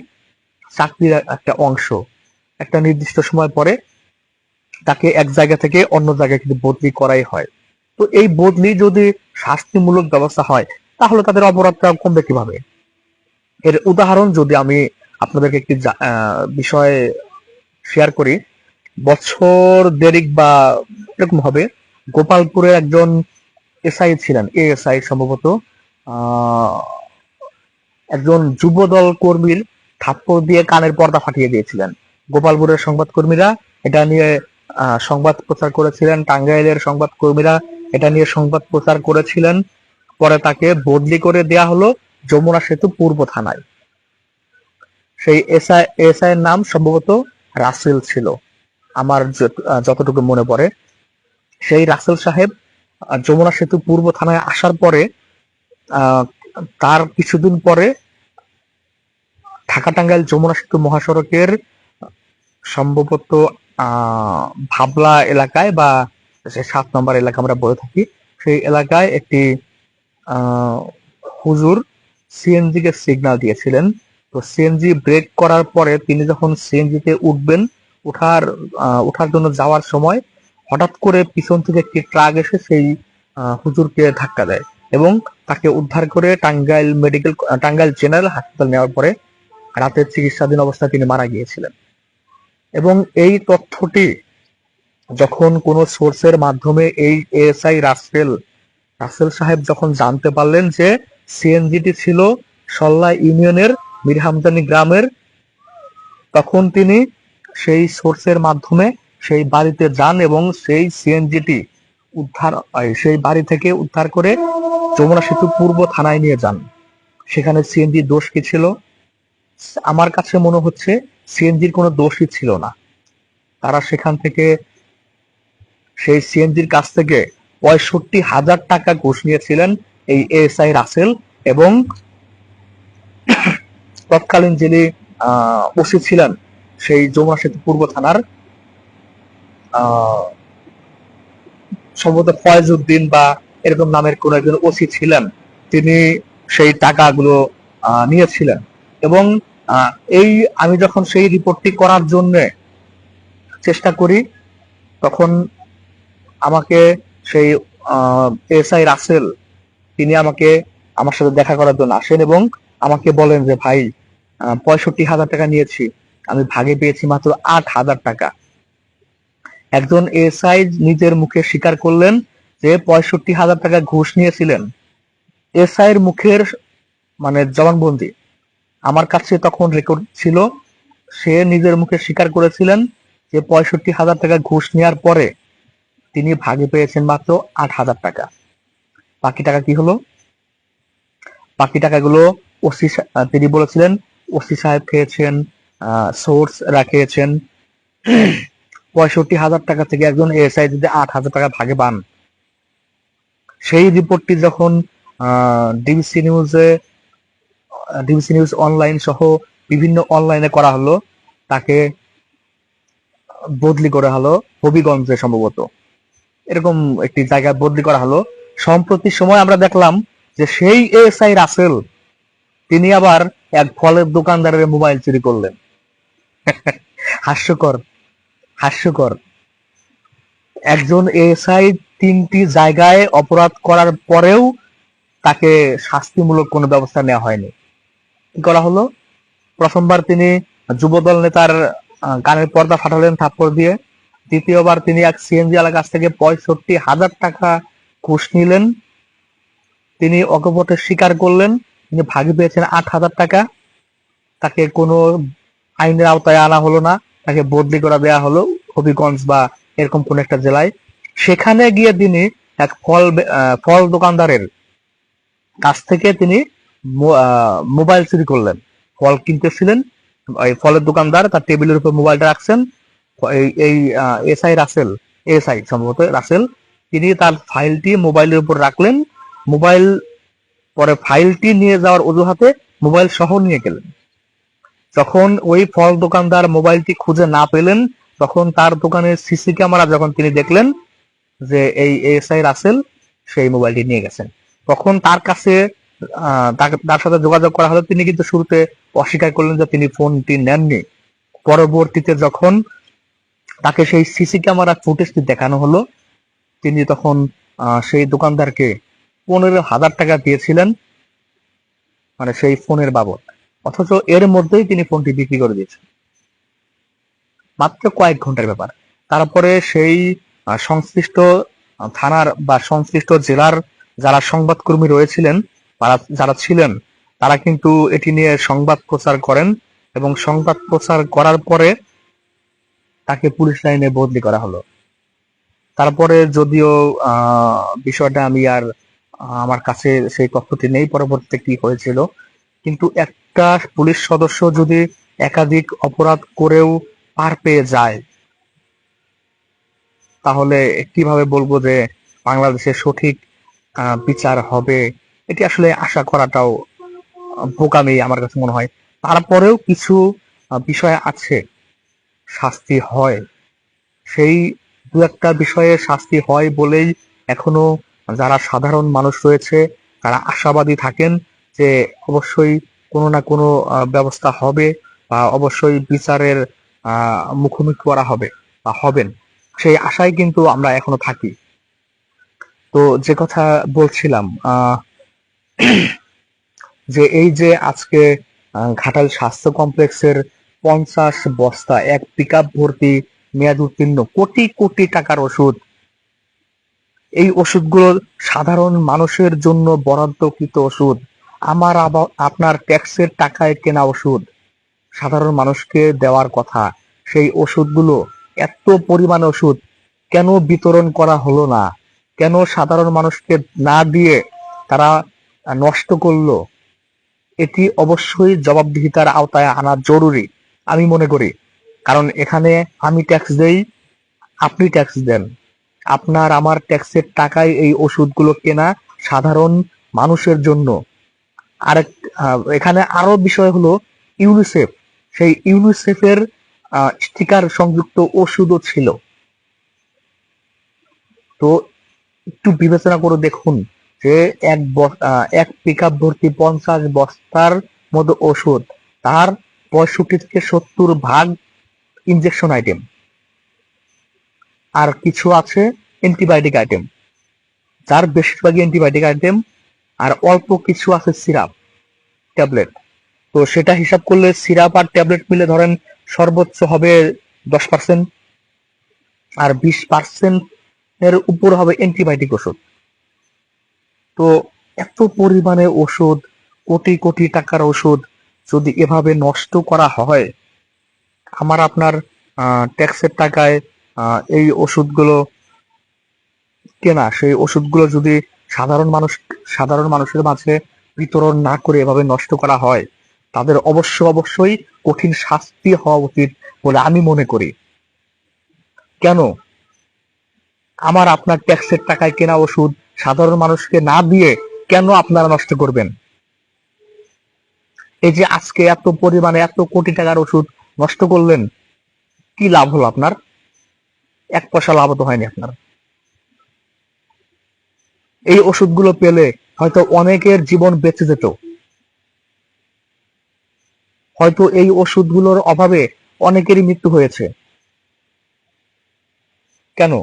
চাকরির একটা অংশ। একটা নির্দিষ্ট সময় পরে তাকে এক জায়গা থেকে অন্য জায়গায় কিন্তু বদলি করাই হয়। তো এই বদলি যদি শাস্তিমূলক ব্যবস্থা হয়, তাহলে তাদের অপরাধটা কমবে কিভাবে? এর উদাহরণ যদি আমি আপনাদেরকে একটি বিষয় শেয়ার করি, বছর দেড়েক বা এরকম হবে, গোপালপুরের একজন এসআই ছিলেন, এএসআই সম্ভবত, আহ, একজন যুবদল কর্মীর থাপ্পড় দিয়ে কানের পর্দা ফাটিয়ে দিয়েছিলেন। গোপালপুরের সংবাদকর্মীরা এটা নিয়ে সংবাদ প্রচার করেছিলেন, টাঙ্গাইলের সংবাদকর্মীরা এটা নিয়ে সংবাদ প্রচার করেছিলেন। পরে তাকে বদলি করে দেয়া হলো যমুনা সেতু পূর্ব থানায়। সেই এসআই এর নাম সম্ভবত রাসেল ছিল, আমার যতটুকু মনে পড়ে। সেই রাসেল সাহেব যমুনা সেতু পূর্ব থানায় আসার পরে আহ, তার কিছুদিন পরে ঢাকা টাঙ্গাইল যমুনা সেতু মহাসড়কের সম্ভবত আহ ভাবলা এলাকায় বা যে 7 নম্বর এলাকা আমরা বলে থাকি, সেই এলাকায় একটি আহ হুজুর সিএনজি কে সিগন্যাল দিয়েছিলেন। তো সিএনজি ব্রেক করার পরে তিনি যখন সিএনজি তে উঠবেন, ওঠার জন্য যাওয়ার সময় হঠাৎ করে পিছন থেকে একটি ট্রাক এসে সেই হুজুরকে ধাক্কা দেয় এবং তাকে উদ্ধার করে টাঙ্গাইল জেনারেল হাসপাতাল নেওয়ার পরে রাতের চিকিৎসাধীন অবস্থায় তিনি মারা গিয়েছিলেন। এবং এই তথ্যটি যখন কোনো সোর্সের মাধ্যমে এই এএসআই রাসেল সাহেব যখন জানতে পারলেন যে সিএনজিটি ছিল সল্লা ইউনিয়নের মিরহামজানি গ্রামের, তখন তিনি সেই সোর্সের মাধ্যমে সেই বাড়িতে যান এবং সেই সিএনজিটি সেই বাড়ি থেকে উদ্ধার করে যমুনা সেতু পূর্ব থানায় নিয়ে যান। সেখানে সিএনজি দোষ কি ছিল? আমার কাছে মনে হচ্ছে সিএনজির কোনো দোষই ছিল না। তারা সেখান থেকে সেই সিএনজির কাছ থেকে 65,000 টাকা ঘুষ নিয়েছিলেন এই এএসআই রাসেল এবং তৎকালীন যিনি ওসি ছিলেন সেই যমুনা সেতু পূর্ব থানার সম্ভবত ফয়েজ উদ্দিন বা এরকম নামের কোন একজন ওসি ছিলেন, তিনি সেই টাকাগুলো নিয়েছিলেন। এবং এই আমি যখন সেই রিপোর্টটি করার জন্য চেষ্টা করি, তখন আমাকে সেই এসআই রাসেল তিনি আমার সাথে দেখা করার জন্য আসেন এবং আমাকে বলেন যে ভাই 65,000 টাকা নিয়েছি, আমি ভাগে পেয়েছি মাত্র 8,000 টাকা। একজন এসআই নিজের মুখে স্বীকার করলেন যে 65,000 টাকা ঘুষ নিয়েছিলেন। এসআই এর মুখের মানে জবানবন্দি আমার কাছে তখন রেকর্ড ছিল। সে নিজের মুখে স্বীকার করেছিলেন যে 65,000 টাকা ঘুষ নেওয়ার পরে তিনি ভাগে পেয়েছেন মাত্র 8,000 টাকা। বাকি টাকা কি হলো? বাকি টাকাগুলো তিনি বলেছিলেন ওসি সাহেব খেয়েছেন, সোর্স খেয়েছেন। 65,000 টাকা থেকে একজন এএসআই যদি 8,000 টাকা ভাগে পান, সেই রিপোর্টটি যখন ডিবিসি নিউজ অনলাইন সহ বিভিন্ন অনলাইনে করা হলো, তাকে বদলি করা হলো হবিগঞ্জে, সম্ভবত এরকম একটি জায়গায় বদলি করা হলো। সম্প্রতি সময় আমরা দেখলাম যে সেই এএসআই রাসেল তিনি আবার এক ফলের দোকানদারের মোবাইল চুরি করলেন। হাস্যকর, হাস্যকর। একজন এএসআই 3টি জায়গায় অপরাধ করার পরেও তাকে শাস্তিমূলক কোনো ব্যবস্থা নেওয়া হয়নি। কি করা হলো? প্রথমবার তিনি যুবদল নেতার কানের পর্দা ফাটালেন থাপ্পড় দিয়ে। দ্বিতীয়বার তিনি এক সিএনজি ওয়ালার কাছ থেকে 65,000 টাকা ঘুষ নিলেন। তিনি অকপটে স্বীকার করলেন তিনি ভাগে পেয়েছেন 8,000 টাকা। তাকে কোনো আইনের আওতায় আনা হলো না, তাকে বদলি করে দেওয়া হলো হবিগঞ্জ বা এরকম কোন একটা জেলায়। সেখানে গিয়ে তিনি এক ফল দোকানদারের কাছ থেকে তিনি মোবাইল চুরি করলেন। ফল কিনতেছিলেন, ওই ফলের দোকানদার তার টেবিলের উপর মোবাইলটা রাখছেন। এই এসআই সম্ভবত রাসেল, তিনি তার ফাইলটি মোবাইলের উপর রাখলেন। মোবাইল পরে ফাইলটি নিয়ে যাওয়ার অজুহাতে মোবাইল সহ নিয়ে গেলেন। যখন ওই ফল দোকানদার মোবাইলটি খুঁজে না পেলেন, তখন তার দোকানের সিসি ক্যামেরা যখন তিনি দেখলেন যে এই এসআই রাসেল সেই মোবাইলটি নিয়ে গেছেন, তখন তার কাছে তার সাথে যোগাযোগ করা হলো। তিনি কিন্তু শুরুতে অস্বীকার করলেন যে তিনি ফোনটি নেননি। পরবর্তীতে যখন তাকে সেই সিসি ক্যামেরা ফুটেজটি দেখানো হলো, তিনি তখন সেই দোকানদারকে 15,000 টাকা দিয়েছিলেন, মানে সেই ফোনের বাবদ। অথচ এর মধ্যেই তিনি ফোনটি বিক্রি করে দিয়েছেন, মাত্র কয়েক ঘন্টার ব্যাপার। তারপরে সেই সংশ্লিষ্ট থানার বা সংশ্লিষ্ট জেলার যারা সংবাদকর্মী রয়েছিলেন, যারা ছিলেন, তারা কিন্তু এটি নিয়ে সংবাদ প্রচার করেন এবং সংবাদ প্রচার করার পরে তাকে পুলিশ লাইনে বদলি করা হলো। তারপরে যদিও বিষয়টা আমি আর আমার কাছে সেই তথ্যটি নেই পরবর্তীতে কি হয়েছিল, কিন্তু একটা পুলিশ সদস্য যদি একাধিক অপরাধ করেও পার পেয়ে যায়, তাহলে কিভাবে বলবো যে বাংলাদেশে সঠিক বিচার হবে? এটি আসলে আশা করাটাও বোকামি আমার কাছে মনে হয়। তারপরেও কিছু বিষয় আছে, শাস্তি হয়। সেই দু একটা বিষয়ে শাস্তি হয় বলেই এখনো যারা সাধারণ মানুষ রয়েছে তারা আশাবাদী থাকেন যে অবশ্যই কোনো না কোনো ব্যবস্থা হবে, বা অবশ্যই বিচারের মুখোমুখি করা হবে বা হবেন, সেই আশায় কিন্তু আমরা এখনো থাকি। তো যে কথা বলছিলাম, যে এই যে আজকে ঘাটাল স্বাস্থ্য কমপ্লেক্সের 50 বস্তা, এক পিকআপ ভর্তি মেয়াদ উত্তীর্ণ কোটি কোটি টাকার ওষুধ, এই ওষুধগুলো সাধারণ মানুষের জন্য বরাদ্দকৃত ওষুধ, আমার আপনার ট্যাক্সের টাকায় কেনা ওষুধ, সাধারণ মানুষকে দেওয়ার কথা। সেই ওষুধগুলো, এত পরিমাণ ওষুধ কেন বিতরণ করা হলো না? কেন সাধারণ মানুষকে না দিয়ে তারা নষ্ট করলো? এটি অবশ্যই জবাবদিহিতার আওতায় আনা জরুরি আমি মনে করি। কারণ এখানে আমি ট্যাক্স দেই, আপনি ট্যাক্স দেন, আপনার আমার ট্যাক্সের টাকায় এই ওষুধগুলো কেনা সাধারণ মানুষের জন্য। আরেক এখানে আরো বিষয় হলো ইউনিসেফ, সেই ইউনিসেফের স্টিকার সংযুক্ত ওষুধও ছিল। তো একটু বিবেচনা করে দেখুন যে এক পিকআপ ভর্তি 50 বস্তার মতো ওষুধ, তার 65 থেকে 70 ভাগ ইনজেকশন আইটেম, আর কিছু আছে অ্যান্টিবায়োটিক আইটেম, যার বেশিরভাগই অ্যান্টিবায়োটিক আইটেম, আর অল্প কিছু আছে সিরাপ, ট্যাবলেট। তো সেটা হিসাব করলে সিরাপ আর ট্যাবলেট মিলে ধরেন সর্বোচ্চ হবে 10%, আর 20% এর উপর হবে অ্যান্টিবায়োটিক ওষুধ। তো এত পরিমাণে ওষুধ, কোটি কোটি টাকার ওষুধ যদি এভাবে নষ্ট করা হয়, আমার আপনার ট্যাক্সের টাকায় এই ওষুধগুলো কেনা, সেই ওষুধগুলো যদি সাধারণ মানুষের মাঝে বিতরণ না করে এভাবে নষ্ট করা হয়, তাদের অবশ্যই কঠিন শাস্তি হওয়া উচিত বলে আমি মনে করি। কেন আমার আপনার ট্যাক্সের টাকায় কেনা ওষুধ সাধারণ মানুষকে না দিয়ে কেন আপনারা নষ্ট করবেন? এই যে আজকে এত পরিমাণে এত কোটি টাকার ওষুধ নষ্ট করলেন, কি লাভ হলো আপনার? 1 পয়সা লাভ তো হয়নি আপনার। এই ওষুধগুলো পেলে হয়তো অনেকের জীবন বেঁচে যেত, হয়তো এই ওষুধগুলোর অভাবে অনেকেরই মৃত্যু হয়েছে। কেন?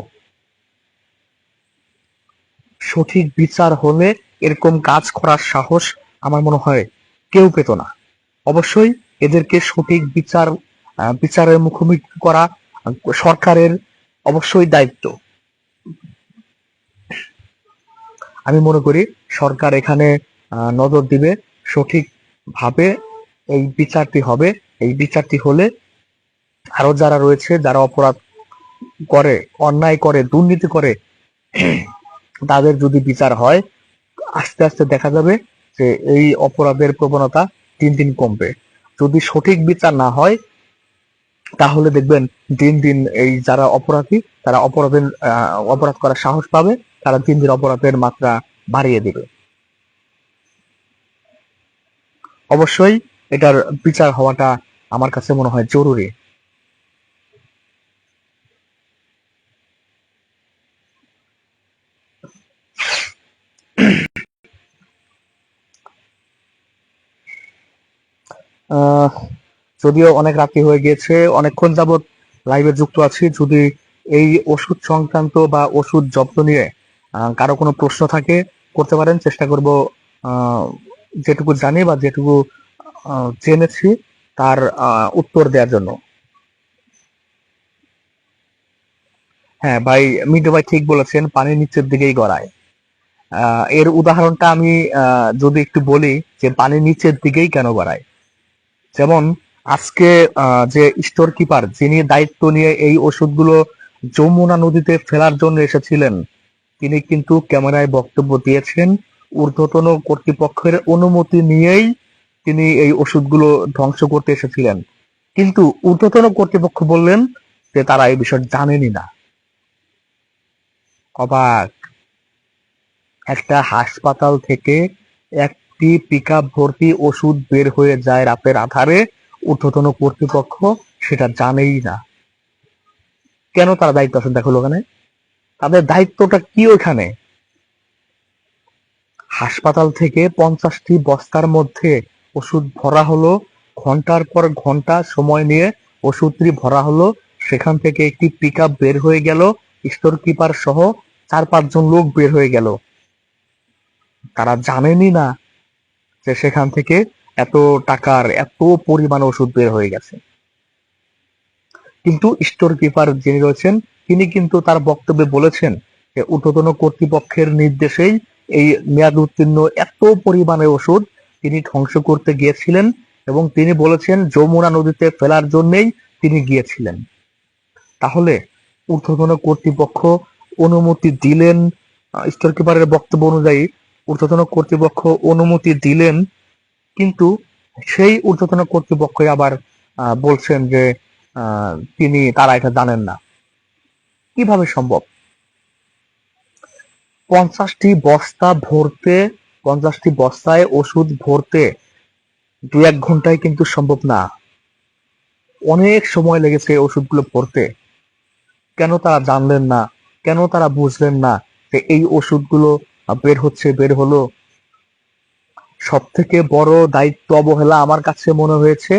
সঠিক বিচার হলে এরকম কাজ করার সাহস আমার মনে হয় কেউ পেত না। অবশ্যই এদেরকে সঠিক বিচারের মুখোমুখি করা সরকারের অবশ্যই দায়িত্ব। আমি মনে করি সরকার এখানে নজর দিবে, সঠিকভাবে এই বিচারটি হবে। এই বিচারটি হলে আরো যারা রয়েছে, যারা অপরাধ করে, অন্যায় করে, দুর্নীতি করে, তাদের যদি বিচার হয়, আস্তে আস্তে দেখা যাবে যে এই অপরাধের প্রবণতা দিন দিন কমবে। যদি সঠিক বিচার না হয়, তাহলে দেখবেন দিন দিন এই যারা অপরাধী, তারা অপরাধ করার সাহস পাবে, তারা দিন দিন অপরাধের মাত্রা বাড়িয়ে দিবে। অবশ্যই এটার বিচার হওয়াটা আমার কাছে মনে হয় জরুরি। যদিও অনেক রাত্রি হয়ে গিয়েছে, অনেকক্ষণ যাবৎ লাইভে যুক্ত আছি। যদি এই ওষুধ সংক্রান্ত বা ওষুধ জব্দ নিয়ে কারো কোনো প্রশ্ন থাকে, করতে পারেন। চেষ্টা করব যেটুকু জানি বা যেটুকু জেনেছি তার উত্তর দেওয়ার জন্য। হ্যাঁ ভাই, মিন্টু ভাই ঠিক বলেছেন, পানির নিচের দিকেই গড়ায়। এর উদাহরণটা আমি যদি একটু বলি যে পানির নিচের দিকেই কেন গড়ায়। যেমন আজকে যে স্টোর কিপার, যিনি দায়িত্ব নিয়ে এই ওষুধগুলো যমুনা নদীতে ফেলার জন্য এসেছিলেন, তিনি কিন্তু ক্যামেরায় বক্তব্য দিয়েছেন ঊর্ধ্বতন কর্তৃপক্ষের অনুমতি নিয়েই তিনি এই ওষুধগুলো ধ্বংস করতে এসেছিলেন। কিন্তু ঊর্ধ্বতন কর্তৃপক্ষ বললেন যে তারা এই বিষয় জানেনই না। অবাক! একটা হাসপাতাল থেকে একটি পিকআপ ভর্তি ওষুধ বের হয়ে যায় রাতের আধারে, ঊর্ধ্বতন কর্তৃপক্ষ সেটা জানেই না। কেন তারা দায়িত্ব আছে দেখো ওখানে? তাদের দায়িত্বটা কি ওখানে? হাসপাতাল থেকে 50টি বস্তার মধ্যে ওষুধ ভরা হলো, ঘন্টার পর ঘন্টা সময় নিয়ে ওষুধটি ভরা হলো, সেখান থেকে একটি পিকআপ বের হয়ে গেল, স্টোর কিপার সহ 4-5 জন লোক বের হয়ে গেল। তারা জানেনই না যে সেখান থেকে এত টাকার এত পরিমাণ ওষুধ বের হয়ে গেছে। কিন্তু স্টোর কিপার যিনি রয়েছেন তিনি কিন্তু তার বক্তব্যে বলেছেন যে ঊর্ধ্বতন কর্তৃপক্ষের নির্দেশেই এই মেয়াদ উত্তীর্ণ এত পরিমাণে ওষুধ তিনি ধ্বংস করতে গিয়েছিলেন, এবং তিনি বলেছেন যমুনা নদীতে ফেলার জন্যই তিনি গিয়েছিলেন। তাহলে ঊর্ধ্বতন কর্তৃপক্ষ অনুমতি দিলেন, স্টোর কিপারের বক্তব্য অনুযায়ী ঊর্ধ্বতন কর্তৃপক্ষ অনুমতি দিলেন, কিন্তু সেই ঊর্ধ্বতন কর্তৃপক্ষই আবার বলছেন যে তারা এটা জানেন না। কিভাবে সম্ভব? 50টি বস্তা ভরতে, 50টি বস্তায় ওষুধ ভরতে 2-1 ঘন্টায় কিন্তু সম্ভব না। অনেক সময় লেগেছে ওষুধগুলো ভরতে। কেন তারা জানলেন না? কেন তারা বুঝলেন না যে এই ওষুধগুলো বের হলো? সব থেকে বড় দায়িত্ব অবহেলা আমার কাছে মনে হয়েছে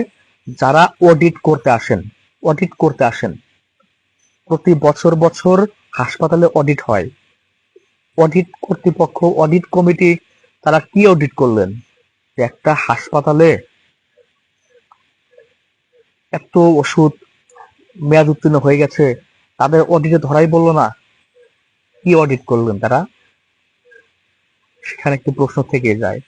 যারা অডিট করতে আসেন। প্রতি বছর বছর হাসপাতালে অডিট হয়। অডিট কর্তৃপক্ষ, অডিট কমিটি তারা কি অডিট করলেন? যে একটা হাসপাতালে এত ওষুধ মেয়াদ উত্তীর্ণ হয়ে গেছে, তাদের অডিটে ধরাই বললো না। কি অডিট করলেন তারা? সেখানে একটি প্রশ্ন থেকে যায়।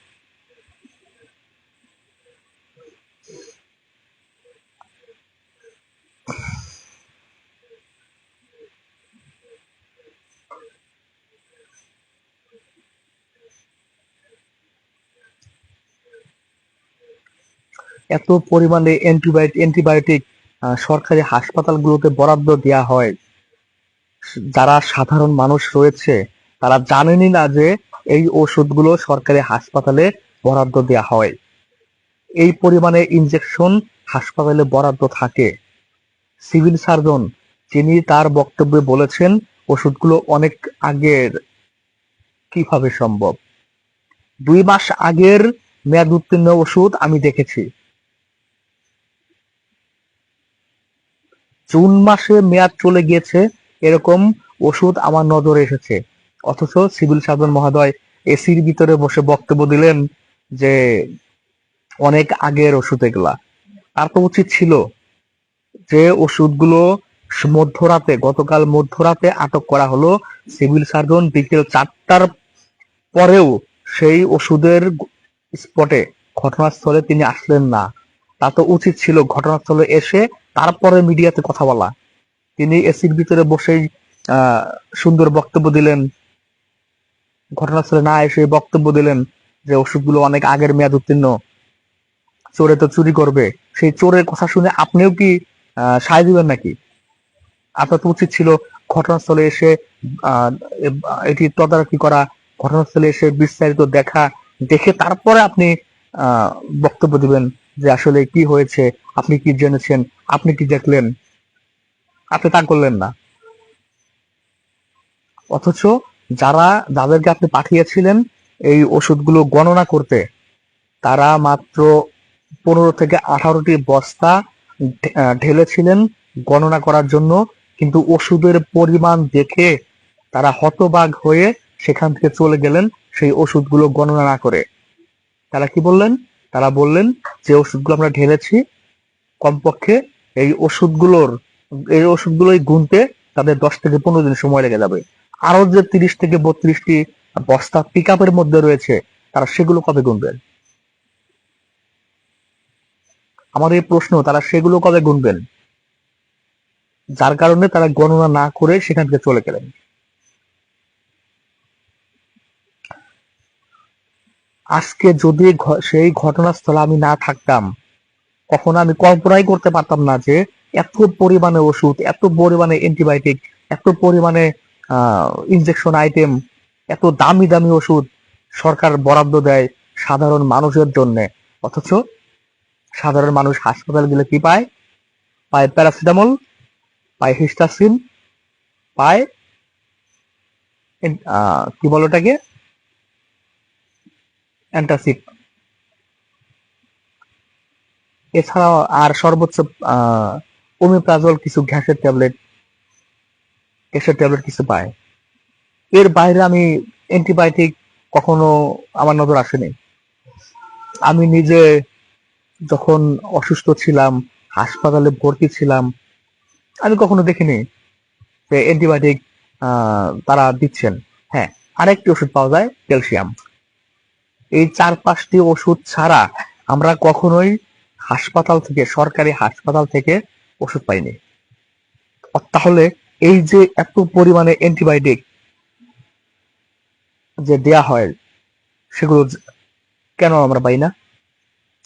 এত পরিমাণে অ্যান্টিবায়োটিক সরকারি হাসপাতালগুলোতে বরাদ্দ দেওয়া হয়, যারা সাধারণ মানুষ রয়েছে তারা জানেনই না যে এই ওষুধগুলো সরকারি হাসপাতালে বরাদ্দ দেওয়া হয়। এই পরিমাণে ইনজেকশন হাসপাতালে বরাদ্দ থাকে। সিভিল সার্জন যিনি তার বক্তব্যে বলেছেন ওষুধগুলো অনেক আগের। কিভাবে সম্ভব? 2 মাস আগের মেয়াদ উত্তীর্ণ ওষুধ আমি দেখেছি। জুন মাসে মেয়াদ চলে গিয়েছে এরকম ওষুধ আমার নজরে এসেছে। অথচ সিভিল সার্জন মহোদয় এসির ভিতরে বসে বক্তব্য দিলেন যে অনেক আগের ওষুধ এগুলা। তার তো উচিত ছিল যে ওষুধগুলো গতকাল মধ্যরাতে আটক করা হলো, সিভিল সার্জন বিকেল 4টার পরেও সেই ওষুধের স্পটে, ঘটনাস্থলে তিনি আসলেন না। তা তো উচিত ছিল ঘটনাস্থলে এসে তারপরে মিডিয়াতে কথা বলা। তিনি এসির ভিতরে বসেই সুন্দর বক্তব্য দিলেন, ঘটনাস্থলে না এসে বক্তব্য দিলেন যে ওষুধগুলো অনেক আগের মেয়াদ উত্তীর্ণ, চোরে তো চুরি করবে। সেই চোরের কথা শুনে আপনিও কি সায় দিবেন নাকি? আপনার তো উচিত ছিল ঘটনাস্থলে এসে এটি তদারকি করা, ঘটনাস্থলে এসে বিস্তারিত দেখে তারপরে আপনি বক্তব্য দিবেন যে আসলে কি হয়েছে, আপনি কি জেনেছেন, আপনি কি দেখলেন। আপনি তা করলেন না। অথচ যাদেরকে আপনি পাঠিয়েছিলেন এই ওষুধগুলো গণনা করতে, তারা মাত্র 15 থেকে 18টি বস্তা ঢেলেছিলেন গণনা করার জন্য, কিন্তু ওষুধের পরিমাণ দেখে তারা হতবাক হয়ে সেখান থেকে চলে গেলেন সেই ওষুধগুলো গণনা না করে। তারা কি বললেন? তারা বললেন যে ওষুধগুলো আমরা ঢেলেছি, কমপক্ষে এই ওষুধগুলোই গুনতে তাদের 10 থেকে 15 দিন সময় লেগে যাবে। আরো যে 30 থেকে 32টি বস্তা পিকআপের মধ্যে রয়েছে, তারা সেগুলো কবে গুনবেন? আমার এই প্রশ্ন, তারা সেগুলো কবে গুনবেন? যার কারণে তারা গণনা না করে সেখান থেকে চলে গেলেন। আজকে যদি সেই ঘটনাস্থলে আমি না থাকতাম, কখনো আমি কল্পনাই করতে পারতাম না যে এত পরিমাণে ওষুধ, এত পরিমাণে অ্যান্টিবায়োটিক, এত পরিমাণে ইনজেকশন আইটেম, এত দামি দামি ওষুধ সরকার বরাদ্দ দেয় সাধারণ মানুষের জন্য, অথচ সাধারণ মানুষ হাসপাতাল গেলে কি পায়? পায় প্যারাসিটামল, পায় হিস্টাসিন, পায় কি বলে ওটাকে, অ্যান্টাসিড। এছাড়াও আর সর্বোচ্চ ওমিপ্রাজল, কিছু গ্যাসের ট্যাবলেট কিছু পায়। এর বাইরে আমি অ্যান্টিবায়োটিক কখনো আমার নজর আসেনি। আমি নিজে যখন অসুস্থ ছিলাম, হাসপাতালে ভর্তি ছিলাম, আমি কখনো দেখিনি যে অ্যান্টিবায়োটিক তারা দিচ্ছেন। হ্যাঁ, আরেকটি ওষুধ পাওয়া যায়, ক্যালসিয়াম। এই 4-5টি ওষুধ ছাড়া আমরা কখনোই সরকারি হাসপাতাল থেকে ওষুধ পাইনি। তাহলে এই যে এত পরিমাণে অ্যান্টিবায়োটিক যে দেয়া হয়, সেগুলো কেন আমরা পাই না?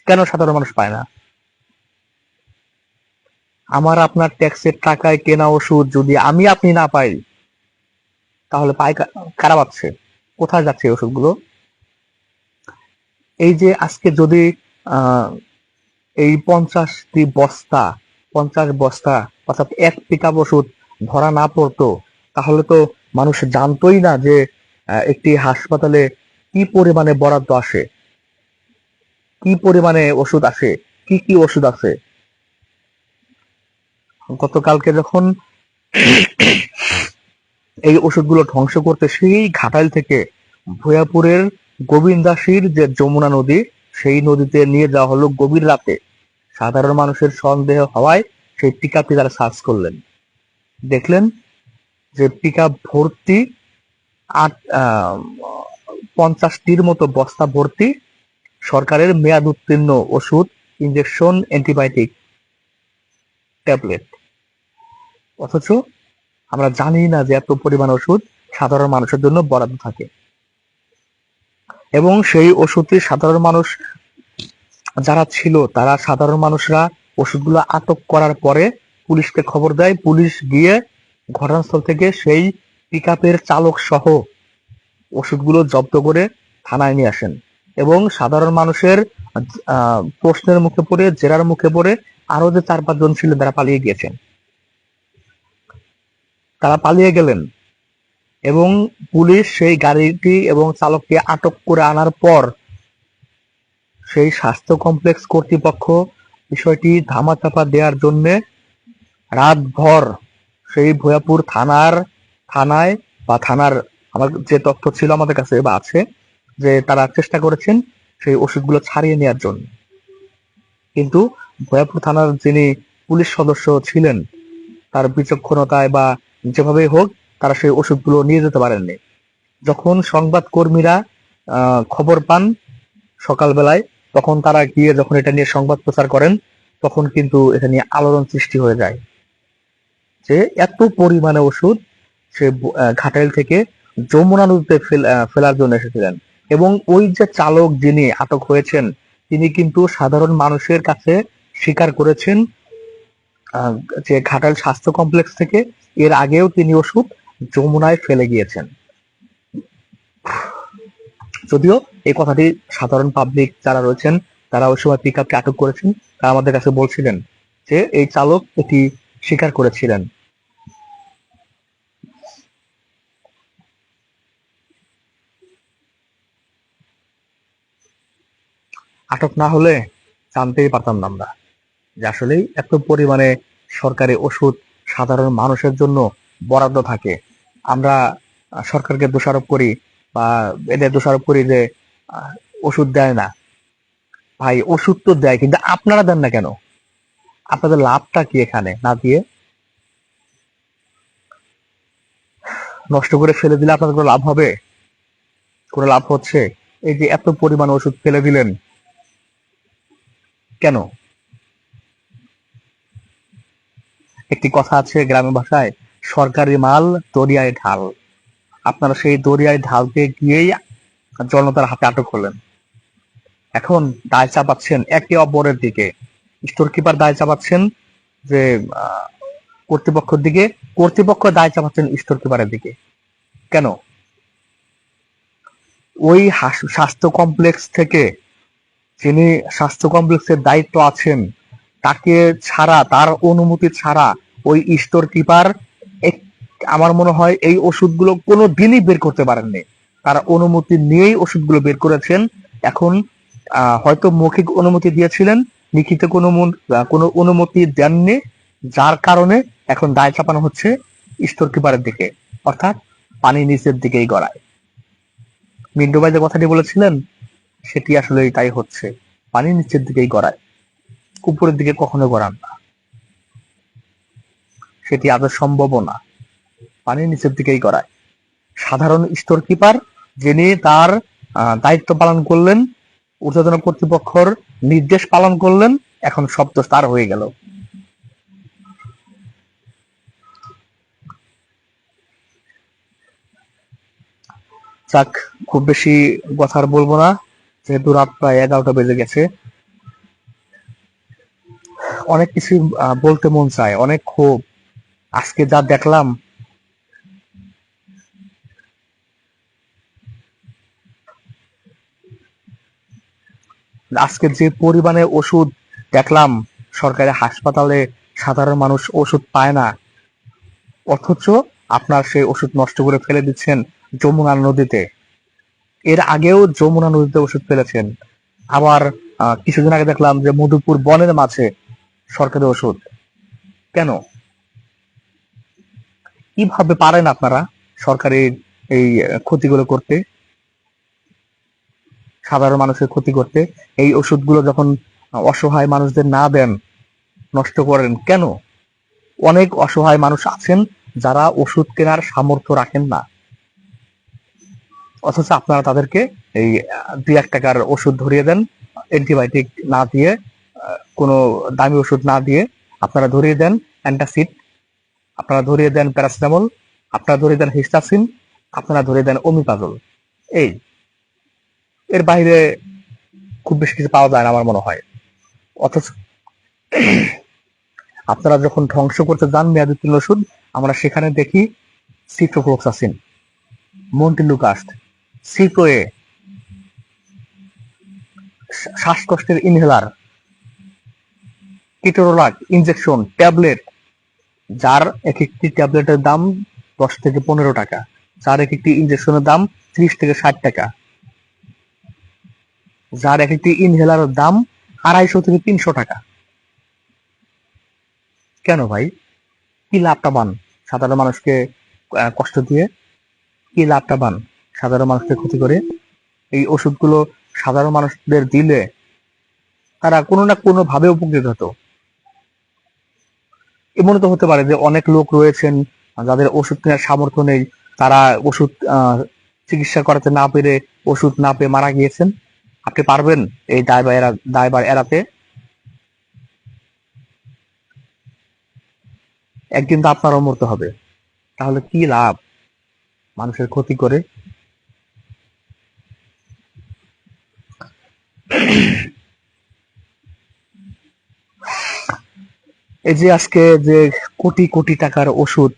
কেন সাধারণ মানুষ পায় না? আমার আপনার ট্যাক্সের টাকায় কেনা ওষুধ যদি আমি আপনি না পাই, তাহলে পায় কারা পাচ্ছে? কোথায় যাচ্ছে এই ওষুধগুলো? এই যে আজকে যদি এই 50 বস্তা অর্থাৎ 1 পিকআপ ওষুধ ধরা না পড়তো, তাহলে তো মানুষ জানতোই না যে একটি হাসপাতালে কি পরিমাণে বরাদ্দ আসে, কি পরিমাণে ওষুধ আসে, কি কি ওষুধ আছে। গতকালকে যখন এই ওষুধগুলো ধ্বংস করতে সেই ঘাটাইল থেকে ভূয়াপুরের গোবিন্দাসীর যে যমুনা নদী, সেই নদীতে নিয়ে যাওয়া হলো গভীর রাতে। সাধারণ মানুষের সন্দেহ হওয়ায় সেই পিকআপটি তারা সার্চ করলেন, দেখলেন যে পিকআপ ভর্তি 50টির মতো বস্তা ভর্তি সরকারের মেয়াদ উত্তীর্ণ ওষুধ, ইনজেকশন, অ্যান্টিবায়োটিক, ট্যাবলেট। অথচ আমরা জানি না যে এত পরিমাণ ওষুধ সাধারণ মানুষের জন্য বরাদ্দ থাকে, এবং সেই ওষুধটি সাধারণ মানুষ যারা ছিল, তারা সাধারণ মানুষরা ওষুধগুলো আটক করার পরে পুলিশকে খবর দেয়। পুলিশ গিয়ে ঘটনাস্থল থেকে সেই পিকআপের চালক সহ ওষুধগুলো জব্দ করে থানায় নিয়ে আসেন, এবং সাধারণ মানুষের প্রশ্নের মুখে পড়ে, জেরার মুখে পড়ে আরো যে 4-5 জন ছিলেন তারা পালিয়ে গিয়েছেন। তারা পালিয়ে গেলেন এবং পুলিশ সেই গাড়িটি এবং চালককে আটক করে আনার পর সেই স্বাস্থ্য কমপ্লেক্স কর্তৃপক্ষ বিষয়টি ধামাচাপা দেওয়ার জন্য রাতভর সেই ভূয়াপুর থানায় বা থানার, আমার যে তথ্য ছিল আমাদের কাছে বা আছে, যে তারা চেষ্টা করেছেন সেই ওষুধগুলো ছাড়িয়ে নেওয়ার জন্য। কিন্তু ভূয়াপুর থানার যিনি পুলিশ সদস্য ছিলেন, তার বিচক্ষণতায় বা যেভাবে হোক তারা সেই ওষুধগুলো নিয়ে যেতে পারেননি। যখন সংবাদ কর্মীরা খবর পান সকালবেলায়, তখন তারা গিয়ে যখন এটা নিয়ে সংবাদ প্রচার করেন, তখন কিন্তু এটা নিয়ে আলোড়ন সৃষ্টি হয়ে যায় যে এত পরিমাণে ওষুধ সে ঘাটাইল থেকে যমুনা নদীতে ফেলার জন্য এসেছিলেন। এবং ওই যে চালক যিনি আটক হয়েছেন, তিনি কিন্তু সাধারণ মানুষের কাছে স্বীকার করেছেন যে ঘাটাইল স্বাস্থ্য কমপ্লেক্স থেকে এর আগেও তিনি ওষুধ যমুনায় ফেলে গিয়েছেন। যদিও এই কথাটি সাধারণ পাবলিক যারা রয়েছেন, তারা ওই সময় পিকআপকে আটক করেছেন, তারা আমাদের কাছে বলছিলেন যে এই চালক এটি স্বীকার করেছিলেন। আটক না হলে জানতেই পারতাম না আমরা যে আসলেই এত পরিমাণে সরকারি ওষুধ সাধারণ মানুষের জন্য বরাদ্দ থাকে। আমরা সরকারকে দোষারোপ করি বা এদের দোষারোপ করি যে ওষুধ দেয় না। ভাই, ওষুধ তো দেয়, কিন্তু আপনারা দেন না কেন? আপনাদের লাভটা কি এখানে না দিয়ে? নষ্ট করে ফেলে দিলে আপনাদের কোনো লাভ হবে? কোনো লাভ হচ্ছে? এই যে এত পরিমাণ ওষুধ ফেলে দিলেন কেন? একটি কথা আছে গ্রামের ভাষায়, সরকারি মাল দরিয়ায় ঢাল। আপনারা সেই দরিয়ায় ঢালতে গিয়েই জনতার হাতে আটক হলেন। এখন দায় চাপাচ্ছেন একে অপরের দিকে। স্টোর কিপার দায় চাপাচ্ছেন যে কর্তৃপক্ষের দিকে, কর্তৃপক্ষ দায় চাপাচ্ছেন স্টোর কিপারের দিকে। কেন? ওই স্বাস্থ্য কমপ্লেক্স থেকে, যিনি স্বাস্থ্য কমপ্লেক্সের দায়িত্ব আছেন, তাকে ছাড়া, তার অনুমতি ছাড়া ওই স্টোর কিপার আমার মনে হয় এই ওষুধগুলো কোনো দিনই বের করতে পারেননি। তারা অনুমতি নিয়েই ওষুধগুলো বের করেছেন। এখন হয়তো মৌখিক অনুমতি দিয়েছিলেন, লিখিত কোনো অনুমতি দেননি, যার কারণে এখন দায় চাপানো হচ্ছে স্টোর কিপারের দিকে, অর্থাৎ পানি নিচের দিকেই গড়ায়। মিন্টু ভাই যে কথাটি বলেছিলেন সেটি আসলে তাই হচ্ছে, পানি নিচের দিকেই গড়ায়, উপরের দিকে কখনো গড়ান না, সেটি আদৌ সম্ভবও না। পানি নিচের দিকেই গড়ায়। সাধারণ স্টোর কিপার যিনি তার দায়িত্ব পালন করলেন, ঊর্ধ্বতন কর্তৃপক্ষর নির্দেশ পালন করলেন, এখন সব দোষ তার হয়ে গেল। যাক, খুব বেশি কথা আর বলবো না, যেহেতু রাত প্রায় 11টা বেজে গেছে। অনেক কিছু বলতে মন চায়, অনেক ক্ষোভ। আজকে যা দেখলাম, আজকে যে পরিমাণে ওষুধ দেখলাম সরকারি হাসপাতালে, সাধারণ মানুষ ওষুধ পায় না, অথচ আপনার সেই ওষুধ নষ্ট করে ফেলে দিচ্ছেন যমুনা নদীতে। এর আগেও যমুনা নদীতে ওষুধ ফেলেছেন। আবার কিছুদিন আগে দেখলাম যে মধুপুর বনের মাঝে সরকারি ওষুধ। কেন? কিভাবে পারেন আপনারা সরকারি এই ক্ষতিগুলো করতে, সাধারণ মানুষের ক্ষতি করতে? এই ওষুধগুলো যখন অসহায় মানুষদের না দেন, নষ্ট করেন কেন? অনেক অসহায় মানুষ আছেন যারা ওষুধ কেনার সামর্থ্য রাখেন না, অথচ আপনারা তাদেরকে এই 2-1 টাকার ওষুধ ধরিয়ে দেন, অ্যান্টিবায়োটিক না দিয়ে, কোনো দামি ওষুধ না দিয়ে আপনারা ধরিয়ে দেন অ্যান্টাসিড, আপনারা ধরিয়ে দেন প্যারাসিটামল, আপনারা ধরিয়ে দেন হিস্টাসিন, আপনারা ধরিয়ে দেন ওমিপাজল। এই, এর বাইরে খুব বেশি কিছু পাওয়া যায় না আমার মনে হয়। অথচ আপনারা যখন ধ্বংস করতে যান মেয়াদোত্তীর্ণ ওষুধ, আমরা সেখানে দেখি সিপ্রোফ্লক্সাসিন, মন্টিলুকাস্ট, সিপ্রোয়ে, শ্বাসকষ্টের ইনহেলার, কিটোরোলাক ইনজেকশন, ট্যাবলেট, যার এক একটি ট্যাবলেটের দাম 10 থেকে 15 টাকা, যার এক একটি ইনজেকশনের দাম 30 থেকে 60 টাকা, যার এক একটি ইনহেলারের দাম 250 থেকে 300 টাকা। কেন ভাই? কি লাভটা পান সাধারণ মানুষকে কষ্ট দিয়ে? কি লাভটা পান সাধারণ মানুষকে ক্ষতি করে? এই ওষুধগুলো সাধারণ মানুষদের দিলে তারা কোনো না কোনো ভাবে উপকৃত হতো। এমনও তো হতে পারে যে অনেক লোক রয়েছেন যাদের ওষুধ কেনার সামর্থ্য নেই, তারা ওষুধ চিকিৎসা করাতে না পেরে, ওষুধ না পেয়ে মারা গিয়েছেন। আপনি পারবেন এই দায়ভার এড়াতে? একদিন তো আপনারও মরতে হবে, তাহলে কি লাভ মানুষের ক্ষতি করে? এই যে আজকে যে কোটি কোটি টাকার ওষুধ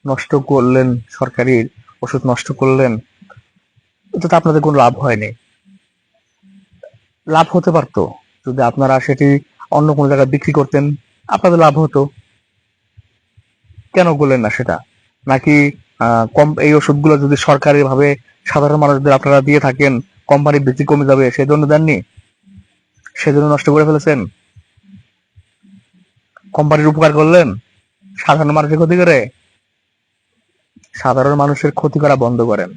নষ্ট করলেন, সরকারি ওষুধ নষ্ট করলেন, এটা তো আপনাদের কোনো লাভ হয়নি। লাভ হতে পারতো যদি আপনারা সেটি অন্য কোনো জায়গায় বিক্রি করতেন, আপনাদের লাভ হতো। কেন করলেন না সেটা? নাকি কম এই ওষুধগুলো যদি সরকারি ভাবে সাধারণ মানুষদের আপনারা দিয়ে থাকেন, কোম্পানির বিক্রি কমে যাবে সেজন্য দেননি, সেজন্য নষ্ট করে ফেলেছেন? কোম্পানির উপকার করলেন সাধারণ মানুষের ক্ষতি করে? সাধারণ মানুষের ক্ষতি করা বন্ধ করেন।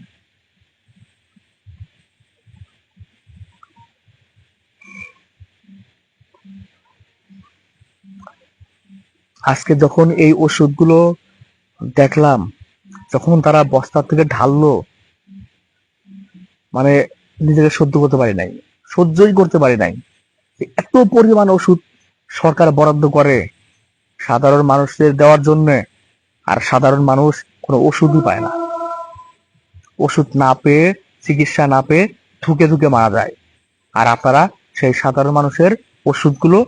আজকে যখন এই ওষুধগুলো দেখলাম, যখন তারা বস্তা থেকে ঢাললো, মানে নিজেকে সহ্য করতে পারি নাই, সহ্যই করতে পারি নাই। এত পরিমাণ ওষুধ সরকার বরাদ্দ করে সাধারণ মানুষদের দেওয়ার জন্য, আর সাধারণ মানুষ কোনো ওষুধই পায় না। ওষুধ না পেয়ে, চিকিৎসা না পেয়ে ধুকে ধুকে মারা যায়। আর আপনারা সেই সাধারণ মানুষের ওষুধগুলো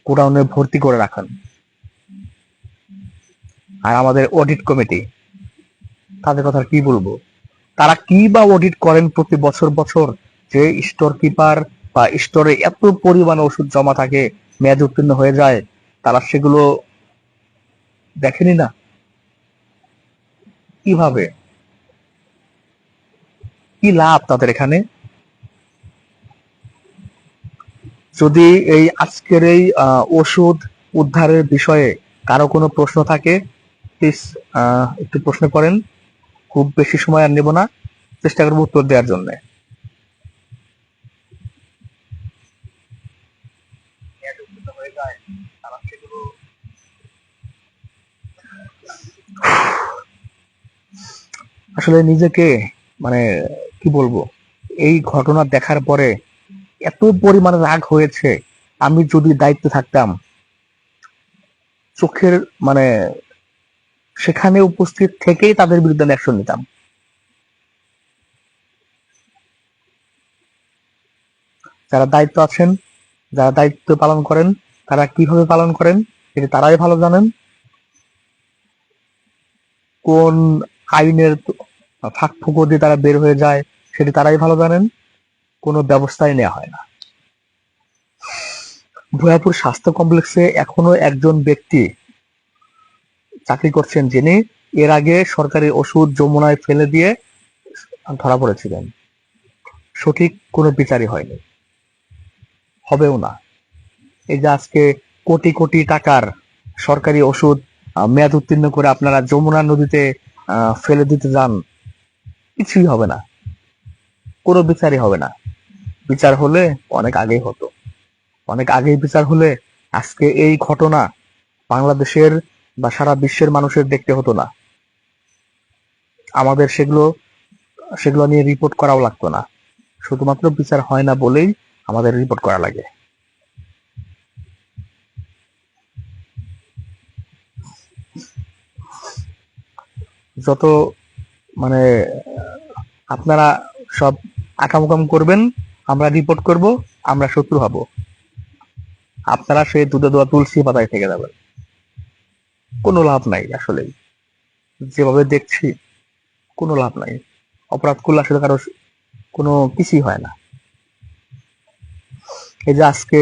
গোডাউনে ভর্তি করে রাখেন। আর আমাদের অডিট কমিটি, তাদের কথা কি বলবো? তারা কি বা অডিট করেন প্রতি বছর বছর, যে স্টোর কিপার বা স্টোরে এত পরিমাণে ওষুধ জমা থাকে, মেয়াদ উত্তীর্ণ হয়ে যায়, তারা সেগুলো দেখেনি না? কিভাবে, কি লাভ তাদের এখানে? যদি এই আজকের এই ওষুধ উদ্ধারের বিষয়ে কারো কোনো প্রশ্ন থাকে, প্লিজ একটু প্রশ্ন করেন। খুব বেশি সময় আর নেব না, চেষ্টা করবো উত্তর দেওয়ার জন্য। আসলে নিজেকে, মানে কি বলবো, এই ঘটনা দেখার পরে এত পরিমাণে রাগ হয়েছে। আমি যদি দায়িত্বে থাকতাম, চোখের মানে সেখানে উপস্থিত থেকেই তাদের বিরুদ্ধে অ্যাকশন নিতাম। যারা দায়িত্ব আছেন, যারা দায়িত্ব পালন করেন, তারা কিভাবে পালন করেন সেটা তারাই ভালো জানেন। কোন আইনের ফাঁক ফোকর দিয়ে তারা বের হয়ে যায় সেটি তারাই ভালো জানেন। কোনো ব্যবস্থাই নেওয়া হয় না। ভুয়াপুর স্বাস্থ্য কমপ্লেক্সে এখনো একজন ব্যক্তি চাকরি করছেন, যিনি এর আগে সরকারি ওষুধ যমুনায় ফেলে দিয়ে ধরা পড়েছিলেন। সঠিক কোনো বিচারই হয়নি, হবেও না। এই যে আজকে কোটি কোটি টাকার সরকারি ওষুধ মেয়াদ উত্তীর্ণ করে আপনারা যমুনা নদীতে ফেলে দিতে যান, কিছুই হবে না, কোনো বিচারই হবে না। বিচার হলে অনেক আগেই হতো, অনেক আগেই বিচার হলে আজকে এই ঘটনা বাংলাদেশের বা সারা বিশ্বের মানুষের দেখতে হতো না। আমাদের সেগুলো সেগুলো নিয়ে রিপোর্ট করাও লাগতো না। শুধুমাত্র বিচার হয় না বলেই আমাদের রিপোর্ট করা লাগে। যত মানে আপনারা সব আকাম করবেন, আমরা রিপোর্ট করব, আমরা শত্রু হব, আপনারা সেই দুধে দোয়া তুলসী পাতায় থেকে যাবেন। কোনো লাভ নাই আসলে, যেভাবে দেখছি কোনো লাভ নাই। অপরাধ করলে আসলে কারো কোনো কিছুই হয় না। এই যে আজকে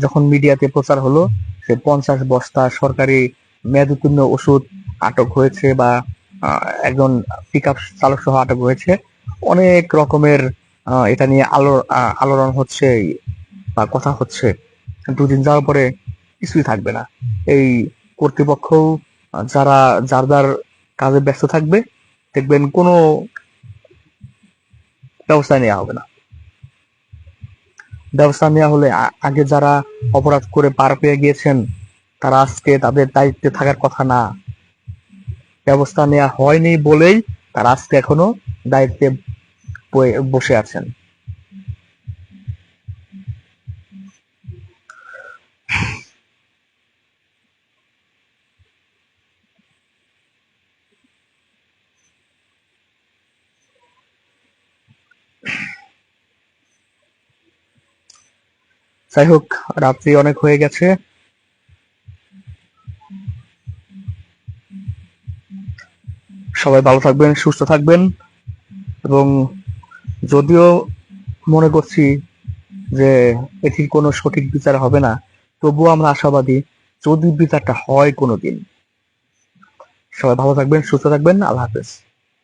যখন মিডিয়াতে প্রচার হলো যে 50 বস্তা সরকারি মেয়াদ উত্তীর্ণ ওষুধ আটক হয়েছে, বা একজন পিক আপ চালক সহ আটক হয়েছে, অনেক রকমের এটা নিয়ে আলোড়ন হচ্ছে বা কথা হচ্ছে। দুদিন যাওয়ার পরে কিছুই থাকবে না। এই কর্তৃপক্ষ যারা যার যার কাজে ব্যস্ত থাকবে, দেখবেন কোনো ব্যবস্থা নেওয়া হবে না। ব্যবস্থা নেওয়া হলে আগে যারা অপরাধ করে পার পেয়ে গিয়েছেন, তারা আজকে তাদের দায়িত্বে থাকার কথা না। ব্যবস্থা নেওয়া হয়নি বলেই তারা আজকে এখনো দায়িত্বে বসে আছেন। যাই হোক, রাত্রি অনেক হয়ে গেছে। সবাই ভালো থাকবেন, সুস্থ থাকবেন। এবং যদিও মনে করছি যে এটির কোনো সঠিক বিচার হবে না, তবুও আমরা আশাবাদী, যদি বিচারটা হয় কোনোদিন। সবাই ভালো থাকবেন, সুস্থ থাকবেন। আল্লাহ হাফেজ।